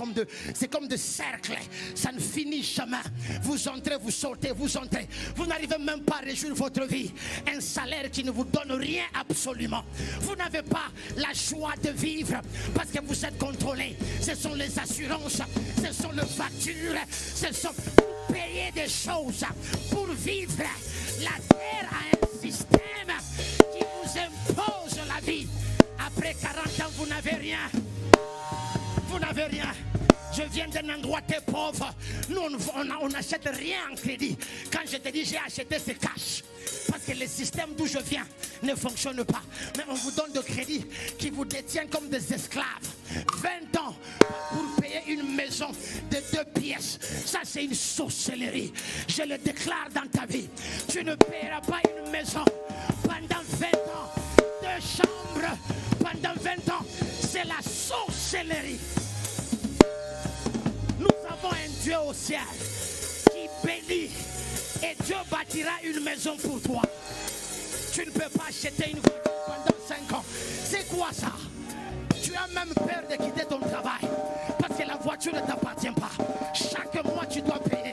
c'est comme des cercles. Ça ne finit jamais. Vous entrez, vous sortez, vous entrez. Vous n'arrivez même pas à réjouir votre vie. Un salaire qui ne vous donne rien absolument. Vous n'avez pas la joie de vivre parce que vous êtes contrôlé. Ce sont les assurances, ce sont les factures, ce sont pour payer des choses, pour vivre. La terre a un système qui vous impose la vie. Après 40 ans, vous n'avez rien. Vous n'avez rien. Je viens d'un endroit très pauvre. Nous, on n'achète rien en crédit. Quand je te dis j'ai acheté, c'est cash. Parce que le système d'où je viens ne fonctionne pas. Mais on vous donne de crédit qui vous détient comme des esclaves. 20 ans pour payer une maison de 2 pièces. Ça, c'est une sorcellerie. Je le déclare dans ta vie. Tu ne paieras pas une maison pendant 20 ans. 2 chambres pendant 20 ans. C'est la sorcellerie. Nous avons un Dieu au ciel qui bénit et Dieu bâtira une maison pour toi. Tu ne peux pas acheter une voiture pendant 5 ans. C'est quoi ça? Tu as même peur de quitter ton travail parce que la voiture ne t'appartient pas. Chaque mois tu dois payer.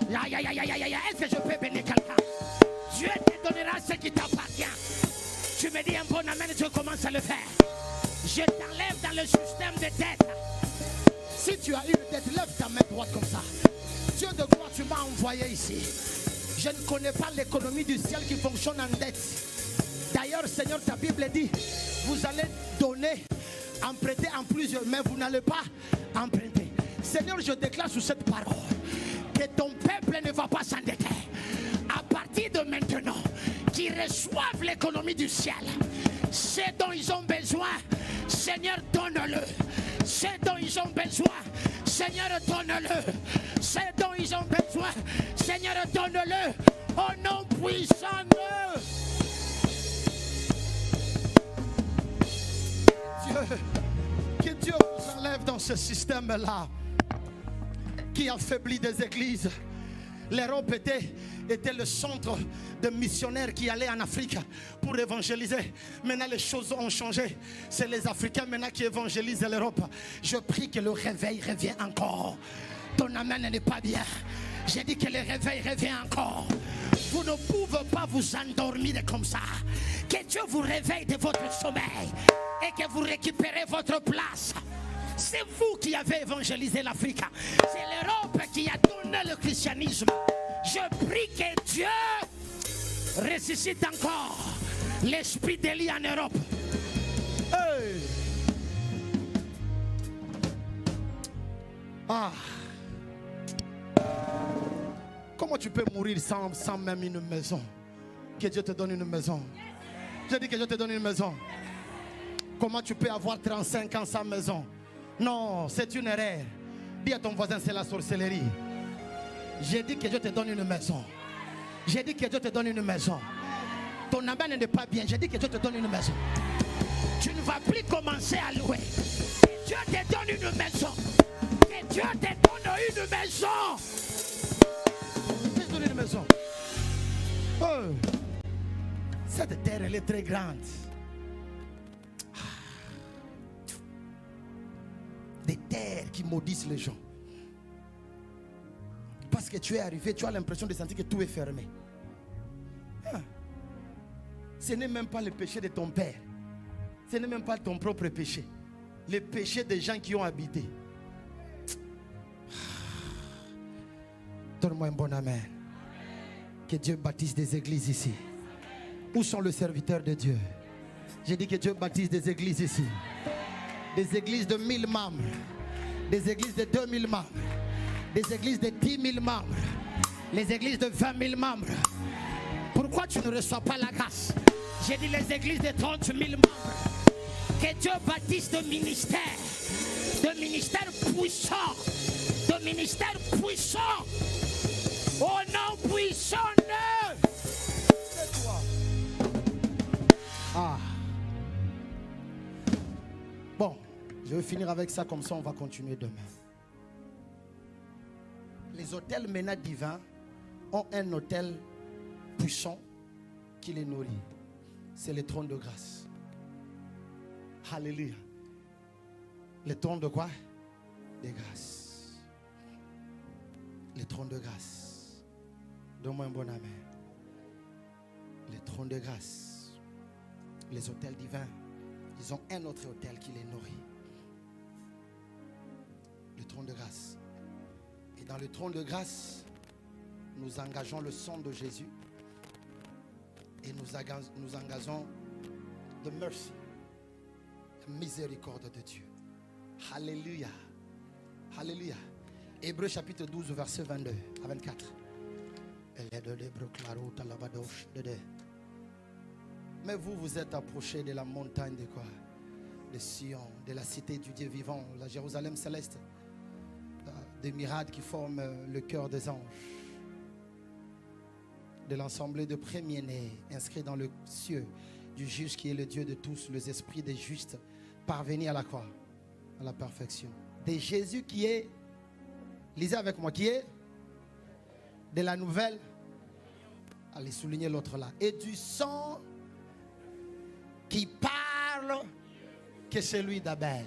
Est-ce que je peux bénir quelqu'un? Dieu te donnera ce qui t'appartient. Tu me dis un bon amen, tu commences à le faire. Je t'enlève dans le système de dette. Si tu as une dette, lève ta main droite comme ça. Dieu de gloire, tu m'as envoyé ici. Je ne connais pas l'économie du ciel qui fonctionne en dette. D'ailleurs, Seigneur, ta Bible dit, vous allez donner, emprunter en plusieurs, mais vous n'allez pas emprunter. Seigneur, je déclare sous cette parole que ton peuple ne va pas s'endetter. À partir de maintenant, qu'ils reçoivent l'économie du ciel. Ce dont ils ont besoin, Seigneur, donne-le. Ce dont ils ont besoin, Seigneur, donne-le. Ce dont ils ont besoin, Seigneur, donne-le. Au nom puissant de Dieu. Que Dieu vous enlève dans ce système-là qui affaiblit des églises. L'Europe était le centre de missionnaires qui allaient en Afrique pour évangéliser. Maintenant, les choses ont changé. C'est les Africains maintenant qui évangélisent l'Europe. Je prie que le réveil revienne encore. Ton amen n'est pas bien. J'ai dit que le réveil revient encore. Vous ne pouvez pas vous endormir comme ça. Que Dieu vous réveille de votre sommeil et que vous récupérez votre place. C'est vous qui avez évangélisé l'Afrique. C'est l'Europe qui a donné le christianisme. Je prie que Dieu ressuscite encore l'esprit d'Élie en Europe. Hey. Ah. Comment tu peux mourir sans même une maison? Que Dieu te donne une maison. Je dis que Dieu te donne une maison. Comment tu peux avoir 35 ans sans maison? Non, c'est une erreur. Dis à ton voisin, c'est la sorcellerie. J'ai dit que Dieu te donne une maison. J'ai dit que Dieu te donne une maison. Ton amen n'est pas bien. J'ai dit que Dieu te donne une maison. Tu ne vas plus commencer à louer. Que Dieu te donne une maison. Que Dieu te donne une maison. Dieu te donne une maison. Oh. Cette terre, elle est très grande. Des terres qui maudissent les gens. Parce que tu es arrivé, tu as l'impression de sentir que tout est fermé. Ce n'est même pas le péché de ton père. Ce n'est même pas ton propre péché. Le péché des gens qui ont habité. Donne-moi un bon amen. Que Dieu bâtisse des églises ici. Où sont les serviteurs de Dieu? J'ai dit que Dieu bâtisse des églises ici. Des églises de 1000 membres. Des églises de 2000 membres. Des églises de 10 000 membres. Les églises de 20 000 membres. Pourquoi tu ne reçois pas la grâce? J'ai dit les églises de 30 000 membres. Que Dieu bâtisse de ministères. De ministères puissants. De ministères puissants. Au nom puissant de... C'est toi. Ah. Bon, je vais finir avec ça, comme ça on va continuer demain. Les les autels maintenant divins ont un autel puissant qui les nourrit. C'est le trône de grâce. Alléluia. Le trône de quoi? De grâce. Le trône de grâce. Donne-moi un bon amen. Le trône de grâce. Les autels divins, ils ont un autre autel qui les nourrit. Le trône de grâce. Et dans le trône de grâce, nous engageons le sang de Jésus. Et nous engageons the mercy, la miséricorde de Dieu. Alléluia. Alléluia. Hébreux chapitre 12, verset 22 à 24. Mais vous, vous êtes approchés de la montagne de quoi? De Sion, de la cité du Dieu vivant, la Jérusalem céleste, des miracles qui forment le cœur des anges, de l'assemblée de premiers-nés inscrits dans le cieux, du juste qui est le Dieu de tous, les esprits des justes parvenus à la croix, à la perfection. De Jésus qui est, lisez avec moi, qui est de la nouvelle, allez souligner l'autre là, et du sang qui parle que celui d'Abel.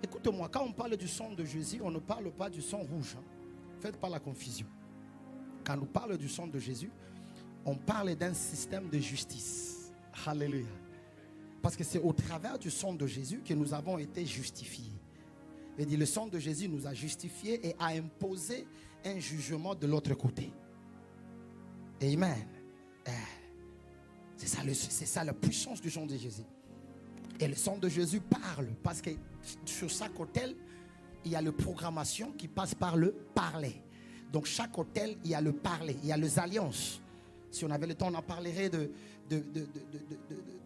Écoute-moi, quand on parle du sang de Jésus, on ne parle pas du sang rouge. Hein. Faites pas la confusion. Quand on parle du sang de Jésus, on parle d'un système de justice. Alléluia. Parce que c'est au travers du sang de Jésus que nous avons été justifiés. Et dit, le sang de Jésus nous a justifiés et a imposé un jugement de l'autre côté. Amen. C'est ça la puissance du sang de Jésus. Et le sang de Jésus parle parce que sur chaque autel, il y a la programmation qui passe par le parler. Donc chaque autel, il y a le parler, il y a les alliances. Si on avait le temps, on en parlerait de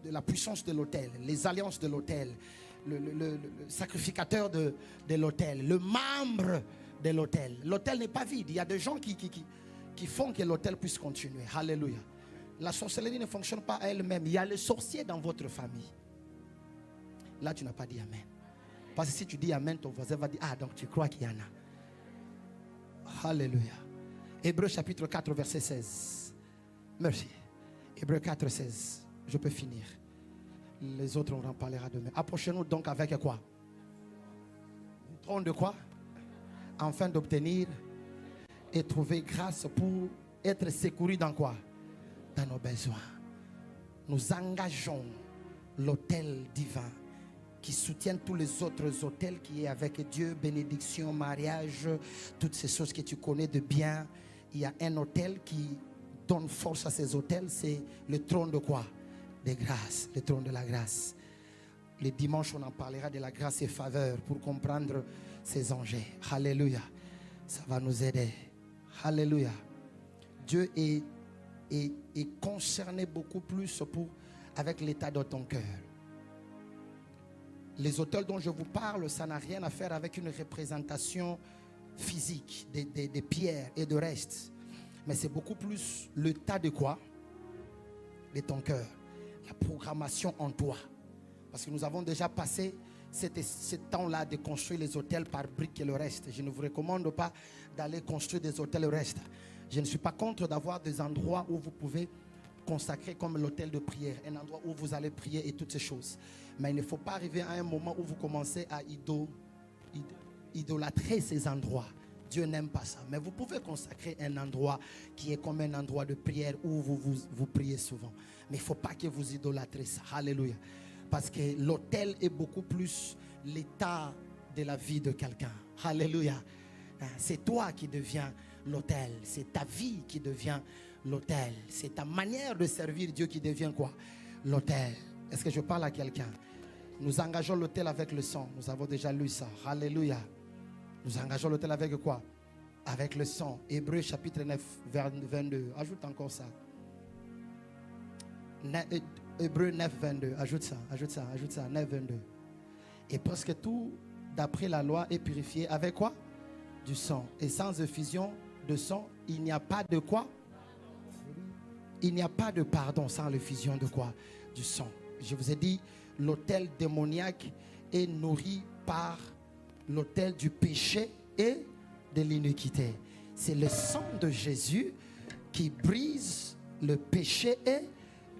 la puissance de l'autel, les alliances de l'autel, le sacrificateur de l'autel, le membre de l'autel. L'autel n'est pas vide. Il y a des gens qui font que l'autel puisse continuer. Alléluia. La sorcellerie ne fonctionne pas à elle-même. Il y a les sorciers dans votre famille. Là, tu n'as pas dit Amen. Parce que si tu dis Amen, ton voisin va dire, ah, donc tu crois qu'il y en a. Alléluia. Hébreux chapitre 4, verset 16. Merci. Hébreux 4, 16. Je peux finir. Les autres, on en parlera demain. Approchez-nous donc avec quoi? Du trône de quoi? Afin d'obtenir et trouver grâce pour être secouru dans quoi? Dans nos besoins. Nous engageons l'autel divin qui soutiennent tous les autres autels qui est avec Dieu, bénédiction, mariage, toutes ces choses que tu connais de bien. Il y a un autel qui donne force à ces autels, c'est le trône de quoi? De grâce, le trône de la grâce. Les dimanches, on en parlera de la grâce et faveur pour comprendre ces enjeux. Alléluia. Ça va nous aider. Alléluia. Dieu est concerné beaucoup plus avec l'état de ton cœur. Les autels dont je vous parle, ça n'a rien à faire avec une représentation physique des pierres et de restes. Mais c'est beaucoup plus l'état de quoi? De ton cœur. La programmation en toi. Parce que nous avons déjà passé ce temps-là de construire les autels par briques et le reste. Je ne vous recommande pas d'aller construire des autels reste. Je ne suis pas contre d'avoir des endroits où vous pouvez consacrer comme l'autel de prière, un endroit où vous allez prier et toutes ces choses. Mais il ne faut pas arriver à un moment où vous commencez à idolâtrer ces endroits. Dieu n'aime pas ça. Mais vous pouvez consacrer un endroit qui est comme un endroit de prière où vous priez souvent. Mais il ne faut pas que vous idolâtrez ça. Alléluia. Parce que l'autel est beaucoup plus l'état de la vie de quelqu'un. Alléluia. C'est toi qui deviens l'autel. C'est ta vie qui devient l'autel. C'est ta manière de servir Dieu qui devient quoi? L'autel. Est-ce que je parle à quelqu'un? Nous engageons l'autel avec le sang. Nous avons déjà lu ça. Alléluia. Nous engageons l'autel avec quoi? Avec le sang. Hébreux chapitre 9, 22. Ajoute encore ça. Hébreux 9, 22. Ajoute ça. 9, 22. Et parce que tout, d'après la loi, est purifié avec quoi? Du sang. Et sans effusion de sang, il n'y a pas de quoi? Il n'y a pas de pardon sans l'effusion de quoi? Du sang. Je vous ai dit, l'autel démoniaque est nourri par l'autel du péché et de l'iniquité. c'est le sang de Jésus qui brise le péché et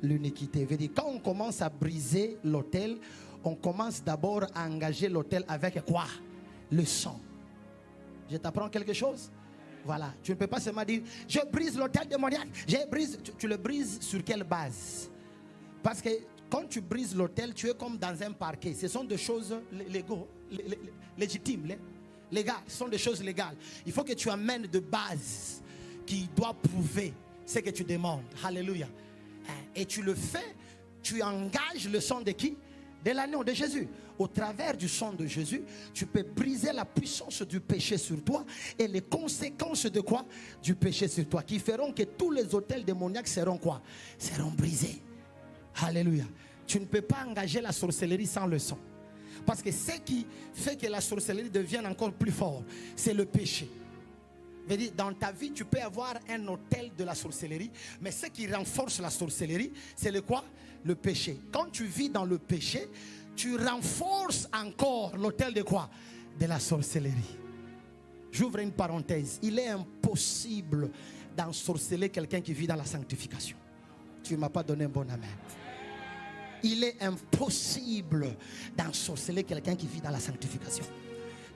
l'iniquité. Veut dire, quand on commence à briser l'autel, on commence d'abord à engager l'autel avec quoi? Le sang. Je t'apprends quelque chose? Voilà. Tu ne peux pas seulement dire, je brise l'autel démoniaque. Tu le brises sur quelle base? Parce que quand tu brises l'autel, tu es comme dans un parquet. Ce sont des choses légitimes, légales. Ce sont des choses légales. Il faut que tu amènes de base qui doit prouver ce que tu demandes. Alléluia. Et tu le fais, tu engages le sang de qui? De l'agneau de Jésus. Au travers du sang de Jésus, tu peux briser la puissance du péché sur toi et les conséquences de quoi? Du péché sur toi, qui feront que tous les autels démoniaques seront quoi? Seront brisés. Alléluia. Tu ne peux pas engager la sorcellerie sans le sang. Parce que ce qui fait que la sorcellerie devienne encore plus forte, c'est le péché. Veut dire, dans ta vie, tu peux avoir un autel de la sorcellerie, mais ce qui renforce la sorcellerie, c'est le quoi? Le péché. Quand tu vis dans le péché, tu renforces encore l'autel de quoi? De la sorcellerie. J'ouvre une parenthèse. Il est impossible d'ensorceler quelqu'un qui vit dans la sanctification. Tu ne m'as pas donné un bon amen. Il est impossible d'ensorceler quelqu'un qui vit dans la sanctification.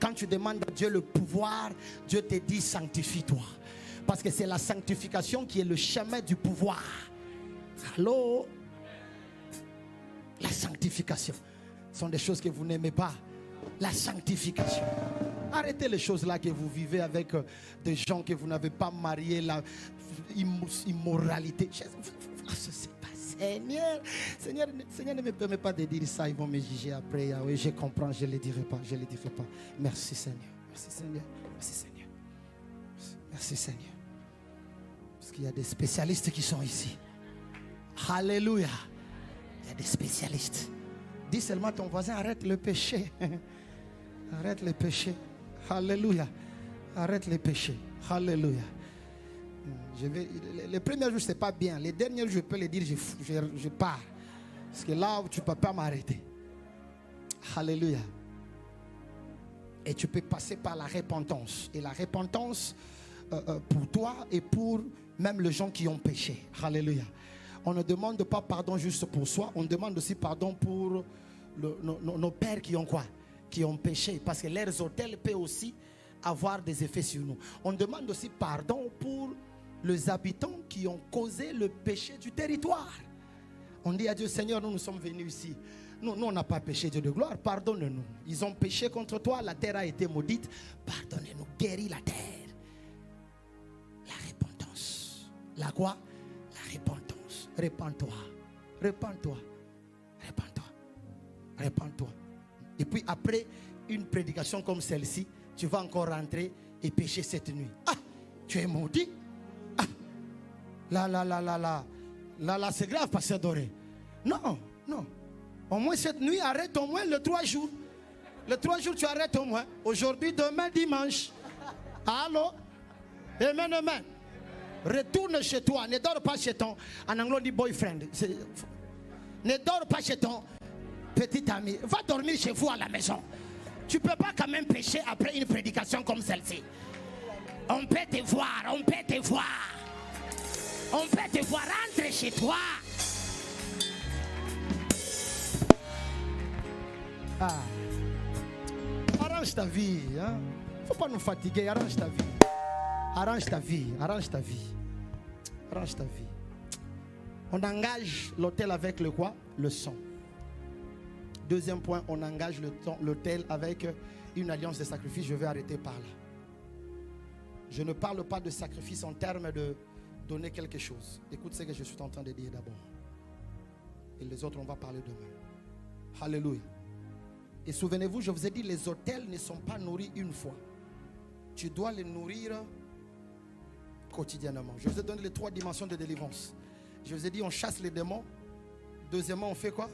Quand tu demandes à Dieu le pouvoir, Dieu te dit sanctifie-toi. Parce que c'est la sanctification qui est le chemin du pouvoir. Allô? La sanctification. Ce sont des choses que vous n'aimez pas. La sanctification. Arrêtez les choses là que vous vivez avec des gens que vous n'avez pas mariés. La immoralité. Seigneur ne me permet pas de dire ça. Ils vont me juger après. Ah oui, je comprends, je ne le dirai pas. Merci Seigneur. Merci Seigneur. Merci Seigneur. Merci Seigneur. Parce qu'il y a des spécialistes qui sont ici. Alléluia. Il y a des spécialistes. Dis seulement à ton voisin, arrête le péché. Arrête le péché. Alléluia. Arrête le péché. Alléluia. Les premiers jours, ce n'est pas bien. Les derniers jours, je peux le dire, je pars. Parce que là, tu ne peux pas m'arrêter. Alléluia. Et tu peux passer par la repentance. Et la repentance, pour toi et pour même les gens qui ont péché. Alléluia. On ne demande pas pardon juste pour soi. On demande aussi pardon pour nos pères qui ont quoi? Qui ont péché. Parce que leurs autels peuvent aussi avoir des effets sur nous. On demande aussi pardon pour les habitants qui ont causé le péché du territoire. On dit à Dieu, Seigneur, nous sommes venus ici. Nous, on n'a pas péché, Dieu de gloire. Pardonne-nous. Ils ont péché contre toi. La terre a été maudite. Pardonne-nous. Guéris la terre. La repentance. La quoi? La repentance. Repends-toi. Repends-toi. Repends-toi. Repends-toi. Et puis après une prédication comme celle-ci, tu vas encore rentrer et pécher cette nuit. Ah, tu es maudit. Là, c'est grave, pasteur Doré. Non. Au moins cette nuit, arrête au moins le 3 jours. Le 3 jours, tu arrêtes au moins. Aujourd'hui, demain, dimanche. Allô? Amen. Retourne chez toi. Ne dors pas chez ton, en anglais on dit boyfriend. Ne dors pas chez ton petit ami. Va dormir chez vous à la maison. Tu ne peux pas quand même pécher après une prédication comme celle-ci. On peut te voir. On peut te voir. Rentre chez toi. Arrange ta vie. Hein? Faut pas nous fatiguer. Arrange ta vie. On engage l'autel avec le quoi? Le sang. Deuxième point, on engage l'autel avec une alliance de sacrifice. Je vais arrêter par là. Je ne parle pas de sacrifice en termes de donner quelque chose. Écoute ce que je suis en train de dire d'abord. Et les autres, on va parler demain. Alléluia. Et souvenez-vous, je vous ai dit, les autels ne sont pas nourris une fois. Tu dois les nourrir quotidiennement. Je vous ai donné les 3 dimensions de délivrance. Je vous ai dit, on chasse les démons. Deuxièmement, on fait quoi?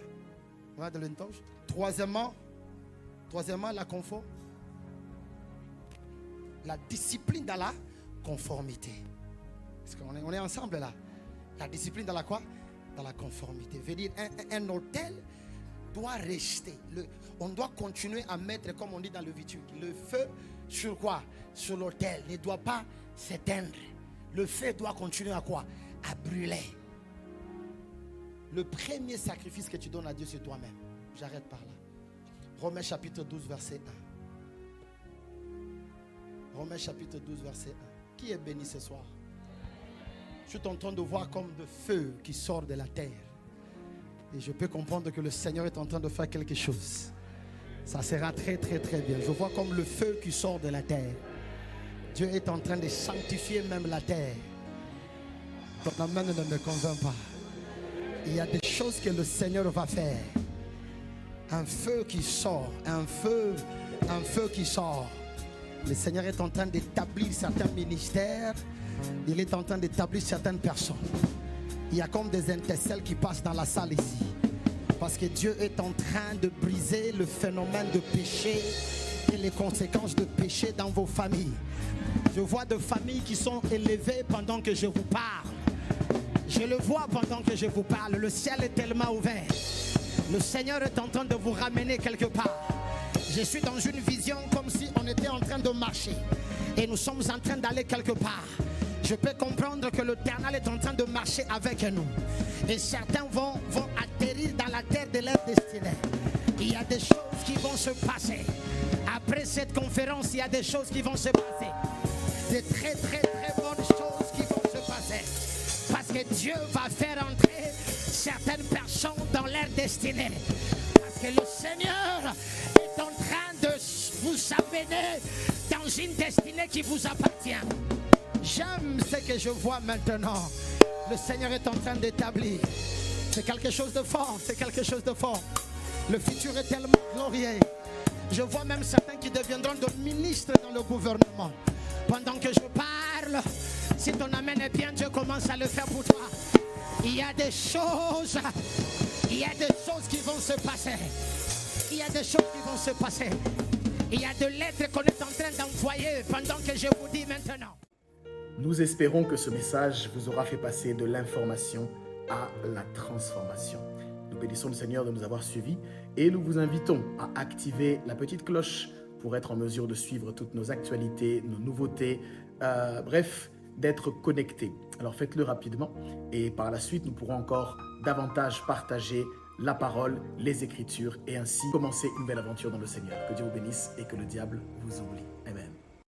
On va de l'entourage. Troisièmement, la confort. La discipline dans la conformité. Parce qu'on est ensemble là. La discipline dans la quoi? Dans la conformité. Veut dire un autel doit rester. On doit continuer à mettre, comme on dit dans le Levitique, le feu sur quoi? Sur l'autel. Ne doit pas s'éteindre. Le feu doit continuer à quoi? À brûler. Le premier sacrifice que tu donnes à Dieu, c'est toi-même. J'arrête par là. Romains chapitre 12, verset 1. Romains chapitre 12, verset 1. Qui est béni ce soir? Je suis en train de voir comme de feu qui sort de la terre. Et je peux comprendre que le Seigneur est en train de faire quelque chose. Ça sera très très très bien. Je vois comme le feu qui sort de la terre. Dieu est en train de sanctifier même la terre. Ton amen ne me convainc pas. Il y a des choses que le Seigneur va faire. Un feu qui sort. Un feu qui sort. Le Seigneur est en train d'établir certains ministères. Il est en train d'établir certaines personnes. Il y a comme des intercelles qui passent dans la salle ici. Parce que Dieu est en train de briser le phénomène de péché et les conséquences de péché dans vos familles. Je vois de familles qui sont élevées pendant que je vous parle. Je le vois pendant que je vous parle. Le ciel est tellement ouvert. Le Seigneur est en train de vous ramener quelque part. Je suis dans une vision comme si on était en train de marcher. Et nous sommes en train d'aller quelque part. Je peux comprendre que l'Éternel est en train de marcher avec nous. Et certains vont atterrir dans la terre de leur destinée. Il y a des choses qui vont se passer. Après cette conférence, il y a des choses qui vont se passer. Des très très très bonnes choses qui vont se passer. Parce que Dieu va faire entrer certaines personnes dans leur destinée. Parce que le Seigneur est en train de vous amener dans une destinée qui vous appartient. J'aime ce que je vois maintenant. Le Seigneur est en train d'établir. C'est quelque chose de fort, c'est quelque chose de fort. Le futur est tellement glorieux. Je vois même certains qui deviendront de ministres dans le gouvernement. Pendant que je parle, si ton amen est bien, Dieu commence à le faire pour toi. Il y a des choses qui vont se passer. Il y a des choses qui vont se passer. Il y a de lettres qu'on est en train d'envoyer pendant que je vous dis maintenant. Nous espérons que ce message vous aura fait passer de l'information à la transformation. Nous bénissons le Seigneur de nous avoir suivis et nous vous invitons à activer la petite cloche pour être en mesure de suivre toutes nos actualités, nos nouveautés, bref, d'être connectés. Alors faites-le rapidement et par la suite, nous pourrons encore davantage partager la parole, les Écritures et ainsi commencer une belle aventure dans le Seigneur. Que Dieu vous bénisse et que le diable vous oublie. Amen.